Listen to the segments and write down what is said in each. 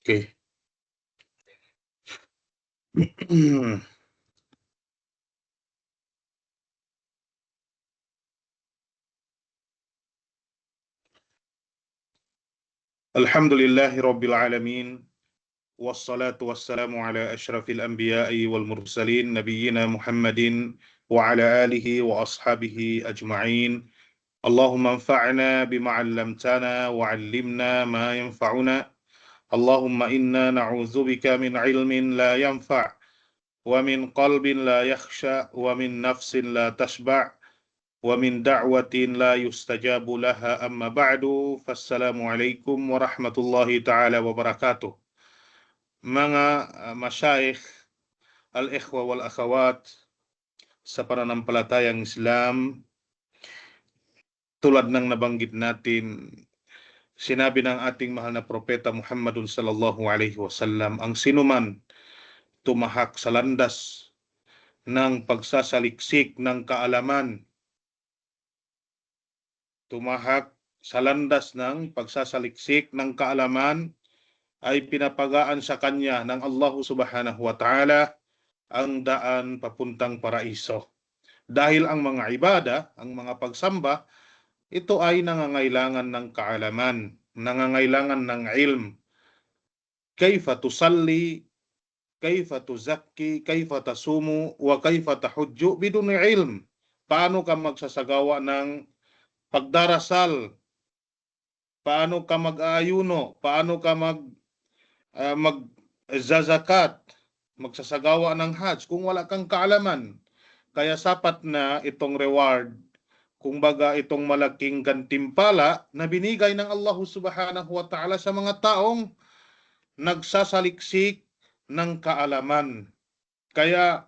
Okay. Alhamdulillahi Rabbil Alamin. Wassalatu wassalamu ala ashrafil anbiya'i wal mursalin nabiyyina Muhammadin wa ala alihi wa ashabihi ajma'in. Allahumma anfa'na bima 'allamtana wa 'allimna ma yanfa'una. Allahumma inna na'udzubika min 'ilmin la yanfa' wa min qalbin la yakhsha wa min nafsin la tashba' wa min da'watin la yustajabu laha amma ba'du. Fassalamualaikum warahmatullahi ta'ala wabarakatuh. Mga masyayikh, al-ikhwa wal akhawat sa pananampalatayang Islam, tulad ng nabanggit natin, sinabi ng ating mahal na propeta Muhammadun sallallahu alaihi wasallam, ang sinuman tumahak sa landas ng pagsasaliksik ng kaalaman, tumahak sa landas ng pagsasaliksik ng kaalaman, ay pinapagaan sa kanya ng Allah subhanahu wa ta'ala ang daan papuntang paraiso. Dahil ang mga ibada, ang mga pagsamba, ito ay nangangailangan ng kaalaman, nangangailangan ng ilm. Kayfa tusalli, kayfa tuzakki, kayfa tasumu, wa kayfa tahujju bidun ilm. Paano ka magsasagawa ng pagdarasal? Paano ka mag-aayuno? Paano ka magzazakat, magsasagawa ng hajj kung wala kang kaalaman? Kaya sapat na itong reward, kumbaga itong malaking gantimpala na binigay ng Allah subhanahu wa ta'ala sa mga taong nagsasaliksik ng kaalaman. Kaya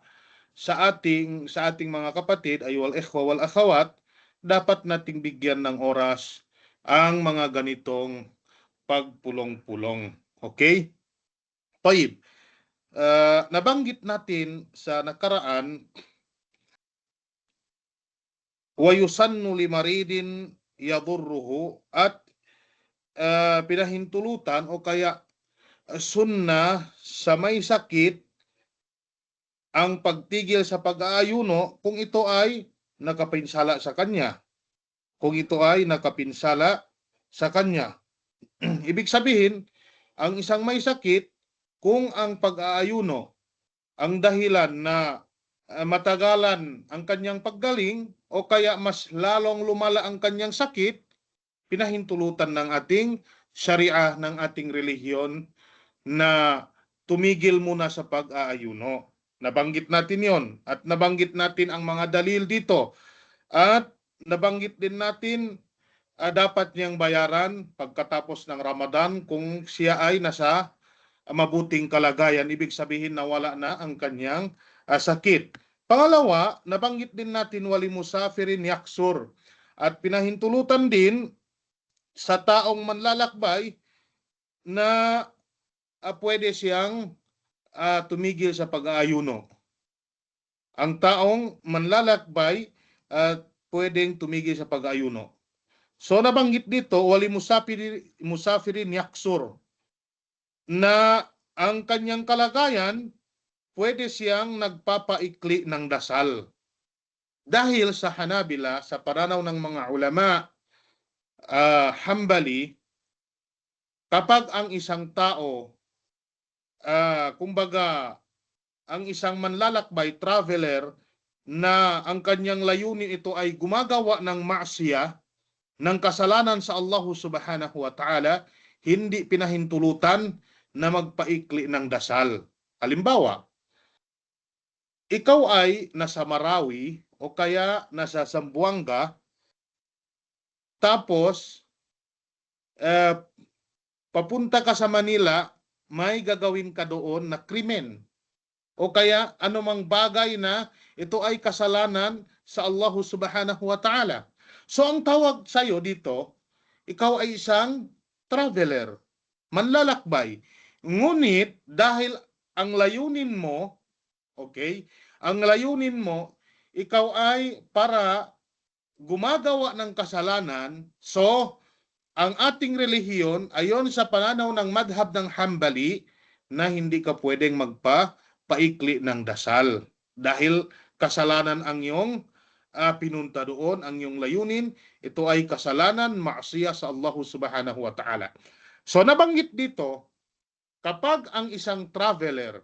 sa ating mga kapatid, ayol ikhwa wal akhawat, dapat nating bigyan ng oras ang mga ganitong pagpulong-pulong. Okay? Tayyib. Nabanggit natin sa nakaraan, wa yusannu limaridin yadurruhu, at pinahintulutan o kaya sunna sa may sakit ang pagtigil sa pag-aayuno kung ito ay nakapinsala sa kanya. Kung ito ay nakapinsala sa kanya. Ibig sabihin, ang isang may sakit, kung ang pag-aayuno ang dahilan na matagalan ang kanyang paggaling o kaya mas lalong lumala ang kanyang sakit, pinahintulutan ng ating syariah, ng ating relihiyon na tumigil muna sa pag-aayuno. Nabanggit natin yon at nabanggit natin ang mga dalil dito at nabanggit din natin dapat niyang bayaran pagkatapos ng Ramadan kung siya ay nasa mabuting kalagayan, ibig sabihin na wala na ang kanyang sakit. Pangalawa, nabanggit din natin wali musafirin yaksur, at pinahintulutan din sa taong manlalakbay na pwede siyang tumigil sa pag-aayuno. Ang taong manlalakbay pwedeng tumigil sa pag-aayuno. So nabanggit dito, wali musafirin yaksur, na ang kanyang kalagayan, pwede siyang nagpapaikli ng dasal. Dahil sa Hanabila, sa pananaw ng mga ulama, Hanbali, kapag ang isang tao, kumbaga, ang isang manlalakbay, traveler, na ang kanyang layunin ito ay gumagawa ng ma'siyah, ng kasalanan sa Allah subhanahu wa ta'ala, hindi pinahintulutan na magpaikli ng dasal. Halimbawa, ikaw ay nasa Marawi o kaya nasa Zamboanga, tapos papunta ka sa Manila, may gagawin ka doon na krimen o kaya anumang bagay na ito ay kasalanan sa Allah subhanahu wa ta'ala. So ang tawag sa iyo dito, ikaw ay isang traveler, manlalakbay. Ngunit dahil ang layunin mo, okay, ang layunin mo, ikaw ay para gumagawa ng kasalanan, so ang ating relihiyon ayon sa pananaw ng madhab ng Hanbali na hindi ka pwedeng paikli ng dasal dahil kasalanan ang iyong pinunta doon, ang iyong layunin, ito ay kasalanan, maasiya sa Allah subhanahu wa ta'ala. So nabanggit dito, kapag ang isang traveler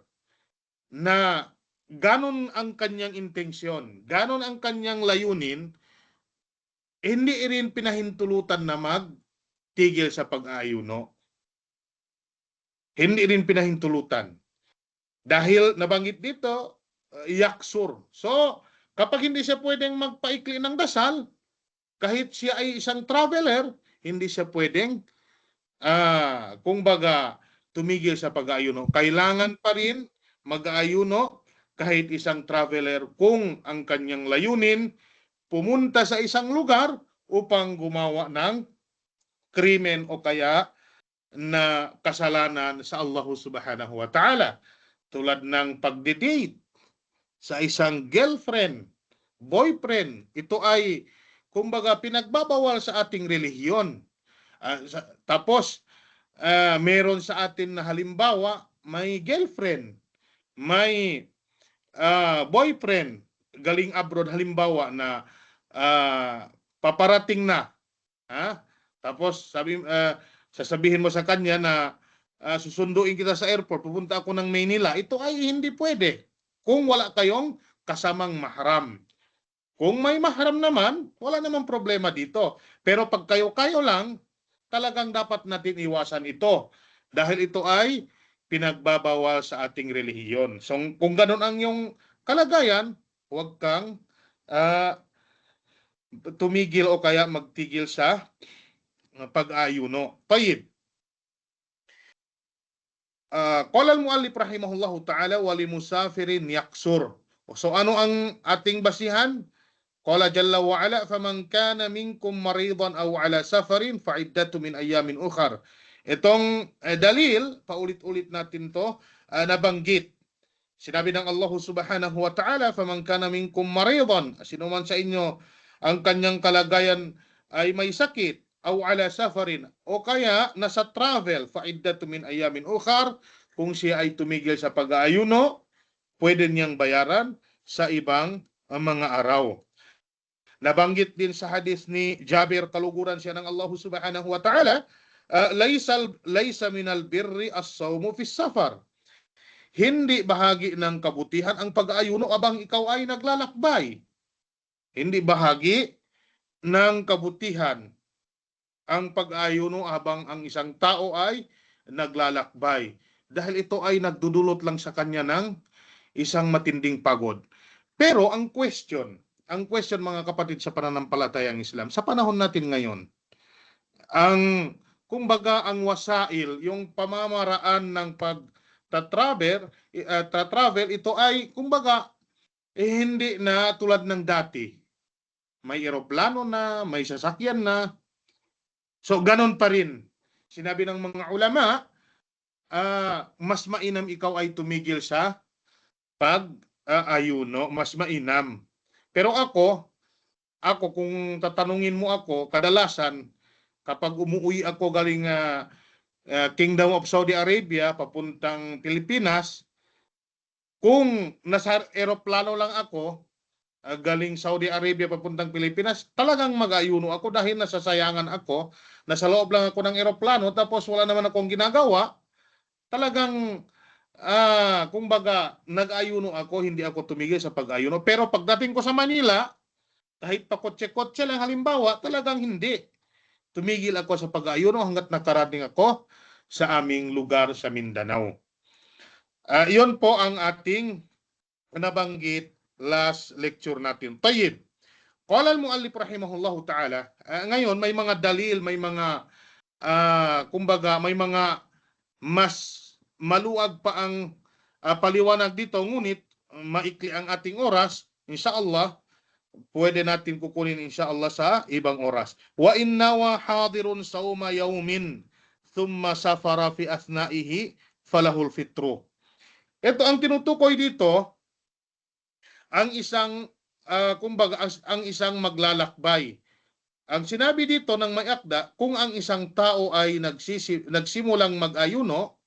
na ganon ang kanyang intensyon, ganon ang kanyang layunin, hindi rin pinahintulutan na magtigil sa pag-aayuno. Hindi rin pinahintulutan. Dahil nabanggit dito, yaksur. So, kapag hindi siya pwedeng magpaikli ng dasal, kahit siya ay isang traveler, hindi siya pwedeng, kumbaga, tumigil sa pag-aayuno. Kailangan pa rin mag-aayuno kahit isang traveler kung ang kanyang layunin pumunta sa isang lugar upang gumawa ng krimen o kaya na kasalanan sa Allah subhanahu wa ta'ala. Tulad ng pagdidate sa isang girlfriend, boyfriend, ito ay kumbaga pinagbabawal sa ating relihiyon. Tapos, meron sa atin na halimbawa, may girlfriend, may boyfriend, galing abroad, halimbawa na paparating na. Tapos sasabihin mo sa kanya na susunduin kita sa airport, pupunta ako ng Maynila. Ito ay hindi pwede kung wala kayong kasamang mahram. Kung may mahram naman, wala namang problema dito. Pero pag kayo-kayo lang, talagang dapat natin iwasan ito. Dahil ito ay pinagbabawal sa ating relihiyon. So kung ganun ang yung kalagayan, huwag kang tumigil o kaya magtigil sa pag-ayuno. Tayyib. Qala al-muallif rahimahullahu ta'ala wali musafirin yaksur. So ano ang ating basihan? Qala jalla wa ala faman kana minkum maridan aw ala safarin fa iddatu min ayamin ukhar. Itong dalil, paulit-ulit natin to, nabanggit. Sinabi ng Allah subhanahu wa ta'ala, faman kana minkum maridan, sino man sa inyo ang kanyang kalagayan ay may sakit, aw ala safarin, o kaya nasa travel, fa iddatu min ayamin ukhar, kung siya ay tumigil sa pag-aayuno, pwede niyang bayaran sa ibang mga araw. Nabanggit din sa hadis ni Jabir, kaluguran siya ng Allah subhanahu wa ta'ala, laysa minal birri as-sawmu fi safar. Hindi bahagi ng kabutihan ang pag-aayuno abang ikaw ay naglalakbay. Hindi bahagi ng kabutihan ang pag-aayuno habang ang isang tao ay naglalakbay. Dahil ito ay nagdudulot lang sa kanya ng isang matinding pagod. Pero ang question mga kapatid sa pananampalatayang Islam, sa panahon natin ngayon, kumbaga ang wasail, yung pamamaraan ng pag-travel, ito ay kumbaga hindi na tulad ng dati. May eroplano na, may sasakyan na. So ganon pa rin. Sinabi ng mga ulama, mas mainam ikaw ay tumigil sa pag-ayuno, mas mainam. Pero ako kung tatanungin mo ako, kadalasan kapag umuwi ako galing Kingdom of Saudi Arabia papuntang Pilipinas, kung nasa eroplano lang ako galing Saudi Arabia papuntang Pilipinas, talagang mag-ayuno ako dahil nasasayangan ako. Nasa loob lang ako ng eroplano tapos wala naman akong ginagawa. Talagang kumbaga nag-ayuno ako, hindi ako tumigil sa pag-ayuno. Pero pagdating ko sa Manila, kahit pa kotse-kotse lang halimbawa, talagang hindi. Tumigil ako sa pag-ayuno hanggat nakarating ako sa aming lugar sa Mindanao. Iyon po ang ating nabanggit last lecture natin. Tayyib. Qala al-muallif rahimahullahu ta'ala, ngayon may mga dalil, may mga kumbaga may mga mas maluwag pa ang paliwanag dito, ngunit maikli ang ating oras, insyaallah pwede natin kukunin insyaallah sa ibang oras. Wa inna wa hadirun sawma yawmin thumma safara fi athnaihi falahul fitru. Ito ang tinutukoy dito, ang isang kumbaga ang isang maglalakbay Ang sinabi dito ng may akda, kung ang isang tao ay nagsimulang mag-ayuno,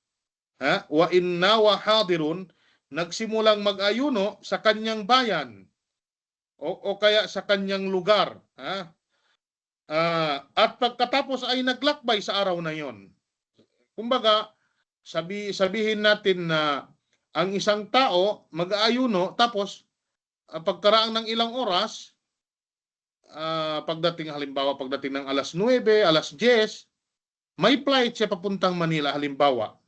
wa inna wa hadirun, nagsimulang mag-ayuno sa kanyang bayan o kaya sa kanyang lugar, at pagkatapos ay naglakbay sa araw na yon. Kumbaga, sabihin natin na ang isang tao mag-aayuno tapos pagkaraan ng ilang oras, pagdating ng alas 9, alas 10, may flight siya papuntang Manila halimbawa.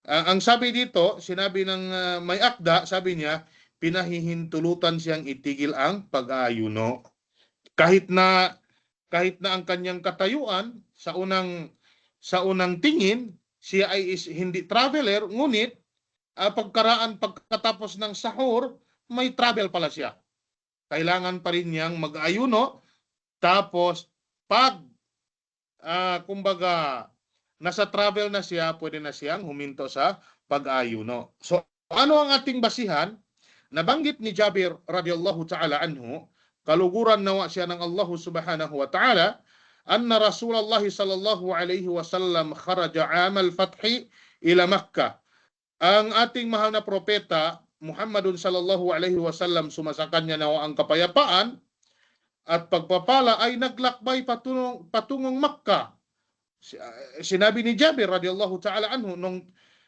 Ang sabi dito, sinabi ng may akda, sabi niya, pinahihintulutan siyang itigil ang pag-aayuno. Kahit na ang kanyang katayuan sa unang tingin, siya ay hindi traveler, ngunit pagkatapos ng sahur, may travel pala siya. Kailangan pa rin niyang mag-ayuno, tapos pag kumbaga nasa travel na siya, pwede na siyang huminto sa pag-ayuno. So ano ang ating basihan? Nabanggit ni Jabir radhiyallahu ta'ala anhu, kaluguran nawa siya ng Allah subhanahu wa ta'ala, anna Rasulullah sallallahu alaihi wasallam kharaja amal fathi ila Makkah. Ang ating mahal na propeta Muhammadun sallallahu alaihi wasallam, sumasakan niya nawa ang kapayapaan at pagpapala, ay naglakbay patungong Makkah. Sinabi ni Jabir radhiyallahu ta'ala anhu,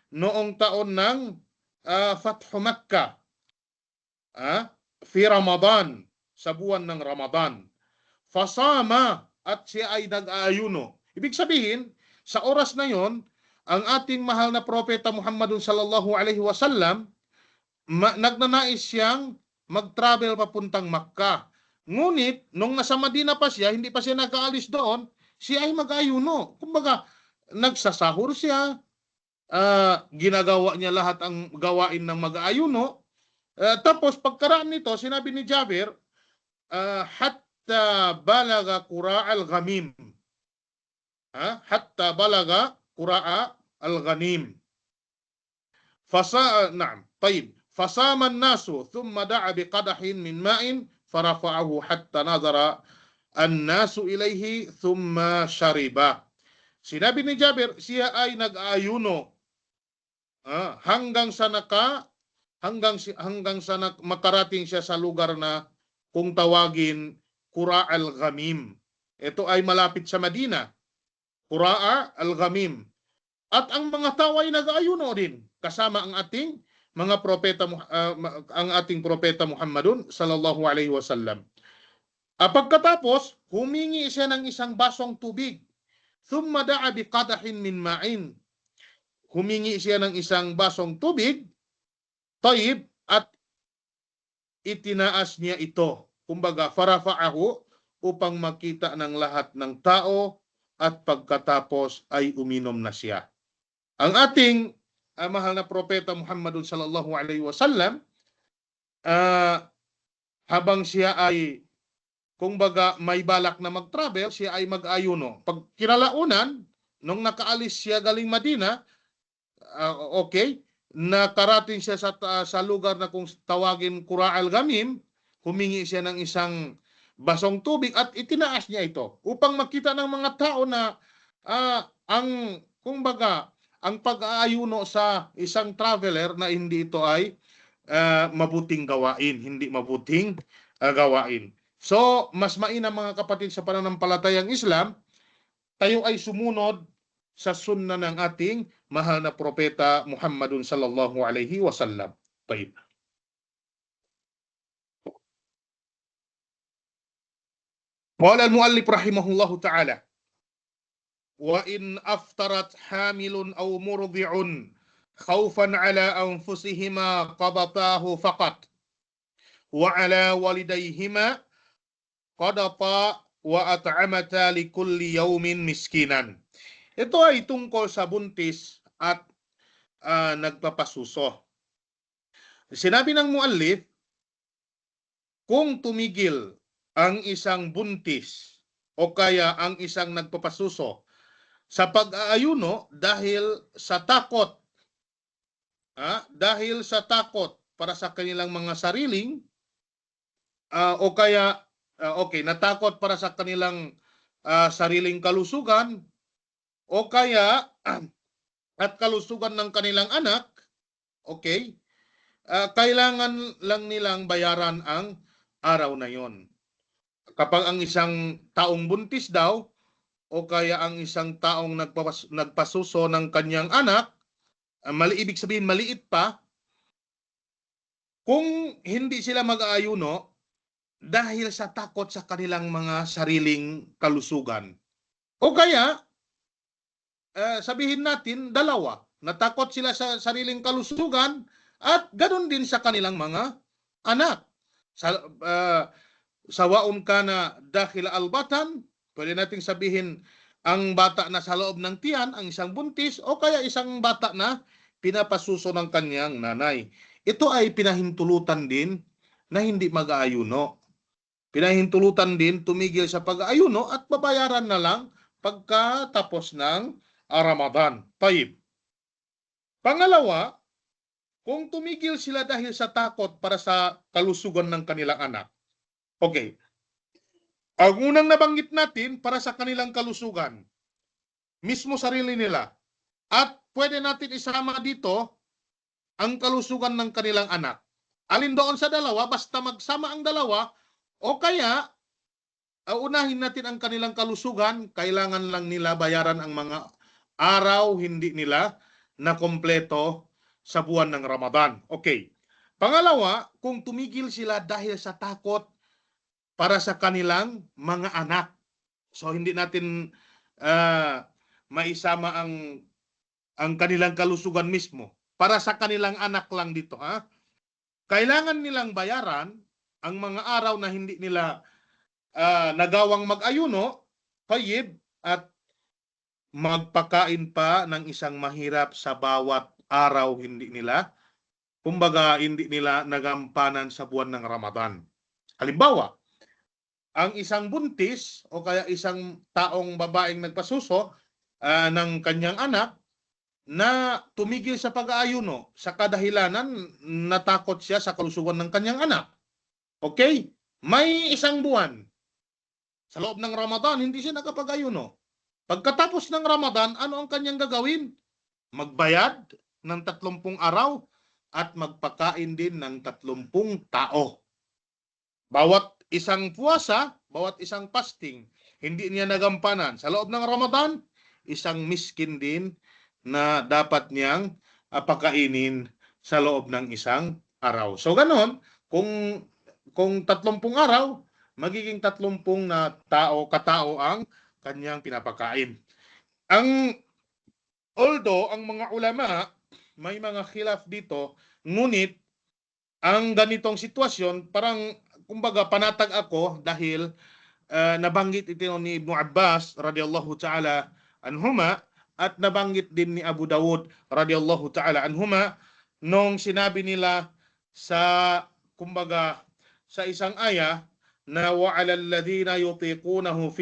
noong taon ng Fathu Makkah, fi Ramadan, sa buwan ng Ramadan, fasama, at siya ay nag-aayuno. Ibig sabihin, sa oras na yon, ang ating mahal na propeta Muhammadun sallallahu alaihi wasallam, nagnanais siyang mag-travel papuntang Makkah. Ngunit, nung nasa Madina pa siya, hindi pa siya nag-aalis doon, siya ay mag-ayuno. Kumbaga, nagsasahur siya, ginagawa niya lahat ang gawain ng mag-ayuno. Tapos, pagkaraan nito, sinabi ni Jabir, hatta balaga qura'al ghamim. Hatta balaga qura'al ghamim. Na'am, tayyib. Fasama an-nasu thumma da'a biqadahin min ma'in farafa'ahu hatta nazara an-nasu ilayhi thumma shariba. Sinabi ni Jabir, siya ay nag-ayuno hanggang sa makarating siya sa lugar na kung tawagin Qura al-Ghamim. Ito ay malapit sa Madina. Qura al-Ghamim. At ang mga tao ay nag-ayuno din kasama ang ating mga propeta, ang ating propeta Muhammadun sallallahu alaihi wasallam. Pagkatapos, humingi siya ng isang basong tubig. Thumma da'a biqadahin min ma'in. Humingi siya ng isang basong tubig, tayyib, at itinaas niya ito. Kumbaga, farafa'ahu, upang makita ng lahat ng tao, at pagkatapos ay uminom na siya. Ang ating mahal na propeta Muhammadun sallallahu alaihi wasallam, habang siya ay kumbaga may balak na mag-travel, siya ay mag-ayuno. Pag kinalaunan, nung nakaalis siya galing Madina, nakarating siya sa lugar na kung tawagin Qura al-Ghamim, humingi siya ng isang basong tubig at itinaas niya ito upang makita ng mga tao na ang pag-aayuno sa isang traveler na hindi ito ay mabuting gawain, hindi mabuting gawain. So, mas mainam mga kapatid sa pananampalatayang Islam, tayo ay sumunod sa sunna ng ating mahal na propeta Muhammadun sallallahu alaihi wasallam. Tayo. Qala al-muallif rahimahullahu ta'ala, wa in aftarat hamilun aw murdi'un khawfan ala anfusihima qabatahu faqat wa ala walidayhima qadata wa at'amata li kulli yawmin miskinan. Ito ay tungkol sa buntis at nagpapasuso. Sinabi ng muallif, kung tumigil ang isang buntis o kaya ang isang nagpapasuso sa pag-aayuno dahil sa takot, para sa kanilang mga sariling o kaya natakot para sa kanilang sariling kalusugan o kaya at kalusugan ng kanilang anak, okay, kailangan lang nilang bayaran ang araw na yon. Kapag ang isang taong buntis daw o kaya ang isang taong nagpasuso ng kanyang anak, ibig sabihin maliit pa, kung hindi sila mag-aayuno dahil sa takot sa kanilang mga sariling kalusugan. O kaya, sabihin natin, dalawa. Natakot sila sa sariling kalusugan at ganoon din sa kanilang mga anak. Sawaun ka na dahil albatan, pwede nating sabihin ang bata na sa loob ng tiyan, ang isang buntis, o kaya isang bata na pinapasuso ng kanyang nanay. Ito ay pinahintulutan din na hindi mag-aayuno. Pinahintulutan din tumigil sa pag-aayuno at babayaran na lang pagkatapos ng Ramadan. Taib. Pangalawa, kung tumigil sila dahil sa takot para sa kalusugan ng kanilang anak. Okay. Ang unang nabanggit natin para sa kanilang kalusugan, mismo sarili nila. At pwede natin isama dito ang kalusugan ng kanilang anak. Alin doon sa dalawa, basta magsama ang dalawa, o kaya unahin natin ang kanilang kalusugan, kailangan lang nila bayaran ang mga araw hindi nila na kompleto sa buwan ng Ramadan. Okay. Pangalawa, kung tumigil sila dahil sa takot para sa kanilang mga anak. So hindi natin maisama ang kanilang kalusugan mismo. Para sa kanilang anak lang dito. Kailangan nilang bayaran ang mga araw na hindi nila nagawang mag-ayuno, tayyib, at magpakain pa ng isang mahirap sa bawat araw hindi nila. Kumbaga, hindi nila nagampanan sa buwan ng Ramadan. Halimbawa, ang isang buntis o kaya isang taong babaeng nagpasuso ng kanyang anak na tumigil sa pag-aayuno sa kadahilanan natakot siya sa kalusugan ng kanyang anak. Okay? May isang buwan. Sa loob ng Ramadan, hindi siya nakapag-ayuno. Pagkatapos ng Ramadan, ano ang kanyang gagawin? Magbayad ng 30 araw at magpakain din ng 30 tao. Bawat isang puwasa, bawat isang fasting, hindi niya nagampanan. Sa loob ng Ramadan, isang miskin din na dapat niyang pakainin sa loob ng isang araw. So ganon, kung 30 araw, magiging 30 na katao ang kanyang pinapakain. Although ang mga ulama may mga khilaf dito, ngunit ang ganitong sitwasyon parang kumbaga panatag ako dahil nabanggit ito ni Ibn Abbas radiyallahu ta'ala anhuma at nabanggit din ni Abu Dawud radiyallahu ta'ala anhuma nung sinabi nila sa kumbaga sa isang aya na wa'alal ladhina yutiqunahu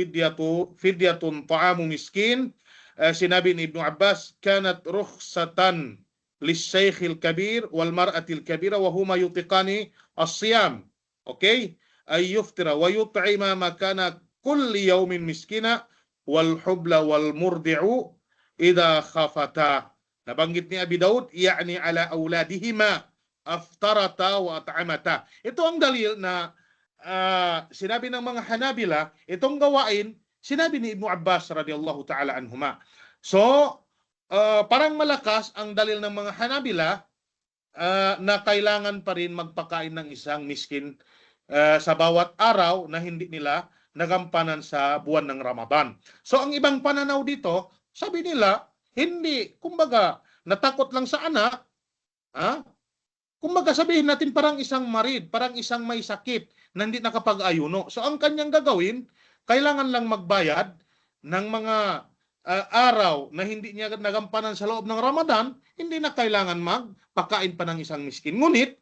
fidyatun ta'amu miskin. Sinabi ni Ibn Abbas, kanat rukhsatan lisyaykhil kabir wal mar'atil kabira wa huma yutiqani as-siyam. Okay? Ay yuftira wa yut'ima makana kulli yawmin miskina wal hubla wal murdi'u idha khafata. Nabanggit ni Abi Daud, ya'ni ala awladihima aftarata wa at'amata. Ito ang dalil na sinabi ng mga Hanabila, itong gawain, sinabi ni Ibn Abbas radiyallahu ta'ala anhuma. So, parang malakas ang dalil ng mga Hanabila na kailangan pa rin magpakain ng isang miskin sa bawat araw na hindi nila nagampanan sa buwan ng Ramadan. So, ang ibang pananaw dito, sabi nila, hindi, kumbaga, natakot lang sa anak, kumbaga sabihin natin parang isang marid, parang isang may sakit na hindi nakapag-ayuno. So ang kanyang gagawin, kailangan lang magbayad ng mga araw na hindi niya nagampanan sa loob ng Ramadan, hindi na kailangan magpakain pa ng isang miskin. Ngunit,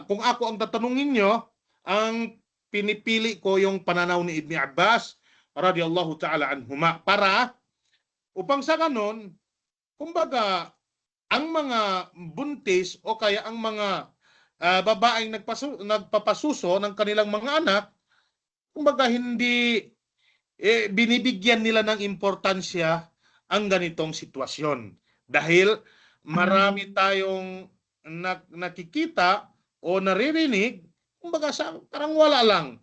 kung ako ang tatanungin nyo, ang pinipili ko yung pananaw ni Ibn Abbas radiyallahu ta'ala anhuma para upang sa ganon, kumbaga, ang mga buntis o kaya ang mga babaeng nagpapasuso ng kanilang mga anak, kumbaga hindi binibigyan nila ng importansya ang ganitong sitwasyon. Dahil marami tayong nakikita o naririnig, kumbaga parang wala lang.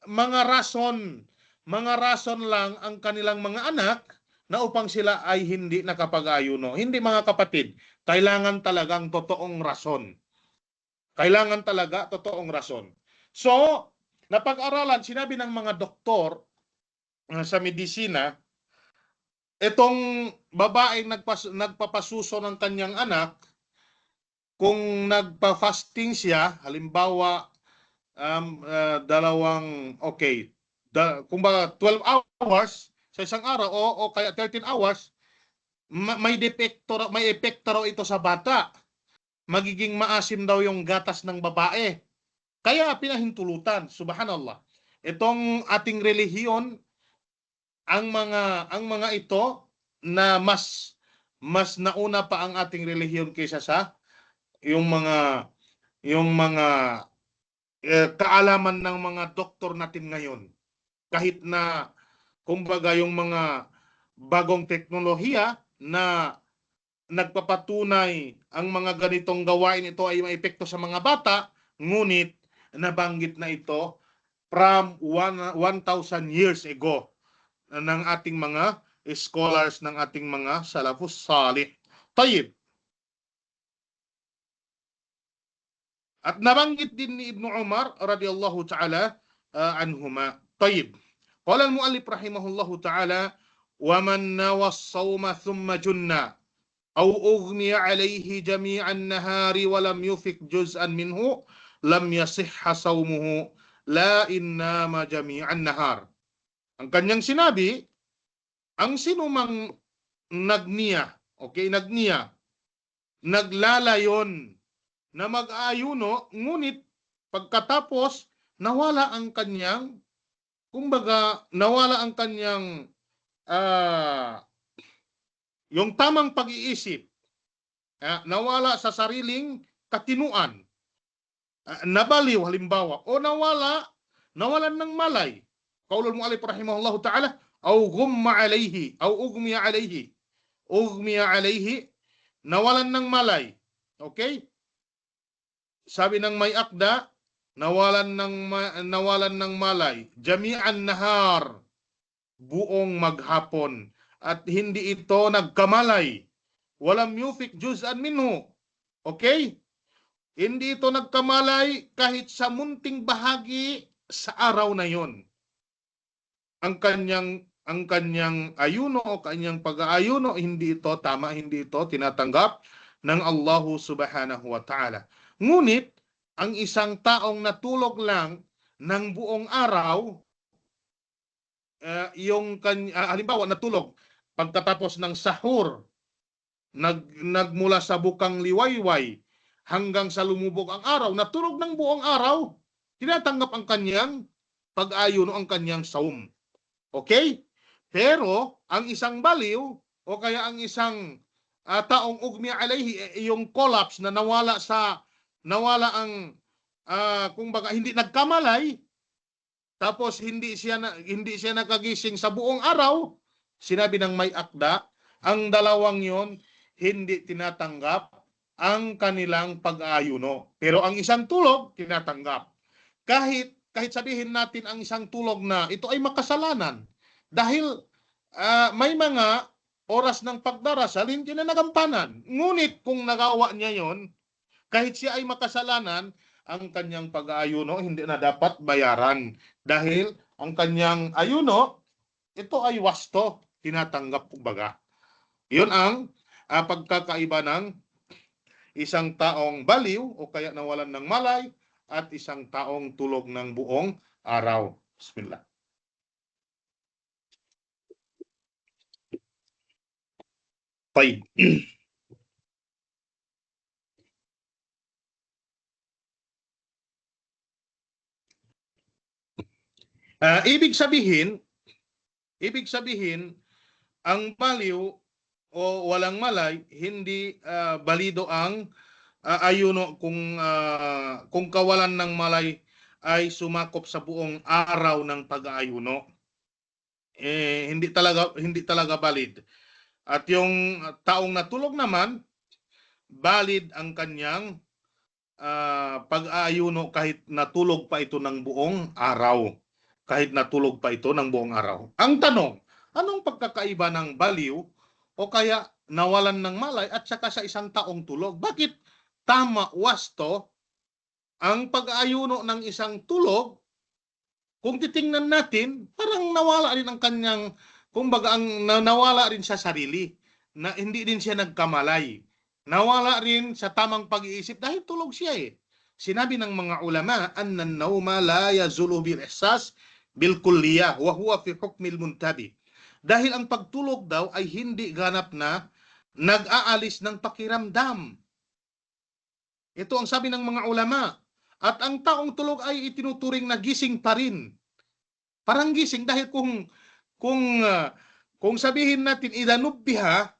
Mga rason lang ang kanilang mga anak na upang sila ay hindi nakapag-ayuno. Hindi, mga kapatid, kailangan talagang totoong rason. Kailangan talaga totoong rason. So, napag-aralan, sinabi ng mga doktor sa medisina, itong babaeng nagpapasuso ng kanyang anak, kung nagpa-fasting siya, halimbawa, kumbaga 12 hours sa isang araw o kaya 13 hours, may epekto raw ito sa bata. Magiging maasim daw yung gatas ng babae. Kaya pinahintulutan, subhanallah. Itong ating relihiyon, ang mga ito na mas nauna pa ang ating relihiyon kaysa sa yung mga kaalaman ng mga doktor natin ngayon. Kahit na kumbaga yung mga bagong teknolohiya na nagpapatunay ang mga ganitong gawain ito ay may epekto sa mga bata, ngunit nabanggit na ito from 1,000 years ago ng ating mga scholars, ng ating mga salafus salih. Tayyib. At nabanggit din ni Ibn Umar radiyallahu ta'ala anhuma. Tayyib. Qala al-muallif rahimahullahu ta'ala, wa man nawa as-sawma thumma junna aw ughmiya alayhi jami'an nahari wa lam yufik juz'an minhu lam yasihha sawmuhu la innama jami'an nahar. Ang kanyang sinabi, ang sinumang nagniya, naglalayon na mag-aayuno, ngunit pagkatapos nawala ang kanyang, yung tamang pag-iisip, nawala sa sariling katinuan, nabaliw halimbawa, o nawalan ng malay. Qaulul mu'allif rahimahullahu ta'ala, ugmiya alayhi, nawalan ng malay. Okay? Sabi ng may akda, nawalan ng malay, jami'an nahar, buong maghapon, at hindi ito nagkamalay, walam yufik juz'an minhu. Okay? Hindi ito nagkamalay kahit sa munting bahagi sa araw na yon. Ang kanyang ayuno o kanyang pag-aayuno, hindi ito tama, hindi ito tinatanggap ng Allah subhanahu wa ta'ala. Ngunit, ang isang taong natulog lang ng buong araw, halimbawa natulog pagkatapos ng sahur, nagmula sa bukang liwayway hanggang sa lumubog ang araw, natulog ng buong araw, tinatanggap ang kanyang pag-ayuno, ang kanyang saum. Okay? Pero ang isang baliw o kaya ang isang taong ugmi alayhi, yung collapse na nawala ang kumbaga hindi nagkamalay, tapos hindi siya nakagising sa buong araw, sinabi ng may akda, ang dalawang yon hindi tinatanggap ang kanilang pag-aayuno. Pero ang isang tulog, tinatanggap. Kahit sabihin natin ang isang tulog na ito ay makasalanan, dahil may mga oras ng pagdarasal hindi na nagampanan. Ngunit kung nagawa niya yon, kahit siya ay makasalanan, ang kanyang pag-aayuno hindi na dapat bayaran. Dahil ang kanyang ayuno, ito ay wasto, tinatanggap kumbaga. Yun ang pagkakaiba ng isang taong baliw o kaya nawalan ng malay at isang taong tulog ng buong araw. Bismillah. Tayyib. Ibig sabihin, ang baliw o walang malay, hindi balido ang ayuno kung kawalan ng malay ay sumakop sa buong araw ng pag-aayuno. hindi talaga valid. At yung taong natulog naman, valid ang kanyang pag-aayuno kahit natulog pa ito ng buong araw. Kahit natulog pa ito ng buong araw. Ang tanong, anong pagkakaiba ng baliw o kaya nawalan ng malay at saka sa isang taong tulog? Bakit tama, wasto ang pag-aayuno ng isang tulog? Kung titingnan natin, parang nawala rin ang kanyang, kumbaga nawala rin sa sarili, na hindi din siya nagkamalay. Nawala rin sa tamang pag-iisip dahil tulog siya eh. Sinabi ng mga ulama, anna an-nawma la yazulu bil ihsas bil kulliyah wa huwa fi hukmil muntabi. Dahil ang pagtulog daw ay hindi ganap na nag-aalis ng pakiramdam. Ito ang sabi ng mga ulama. At ang taong tulog ay itinuturing na gising pa rin. Parang gising dahil kung sabihin natin idanubbiha,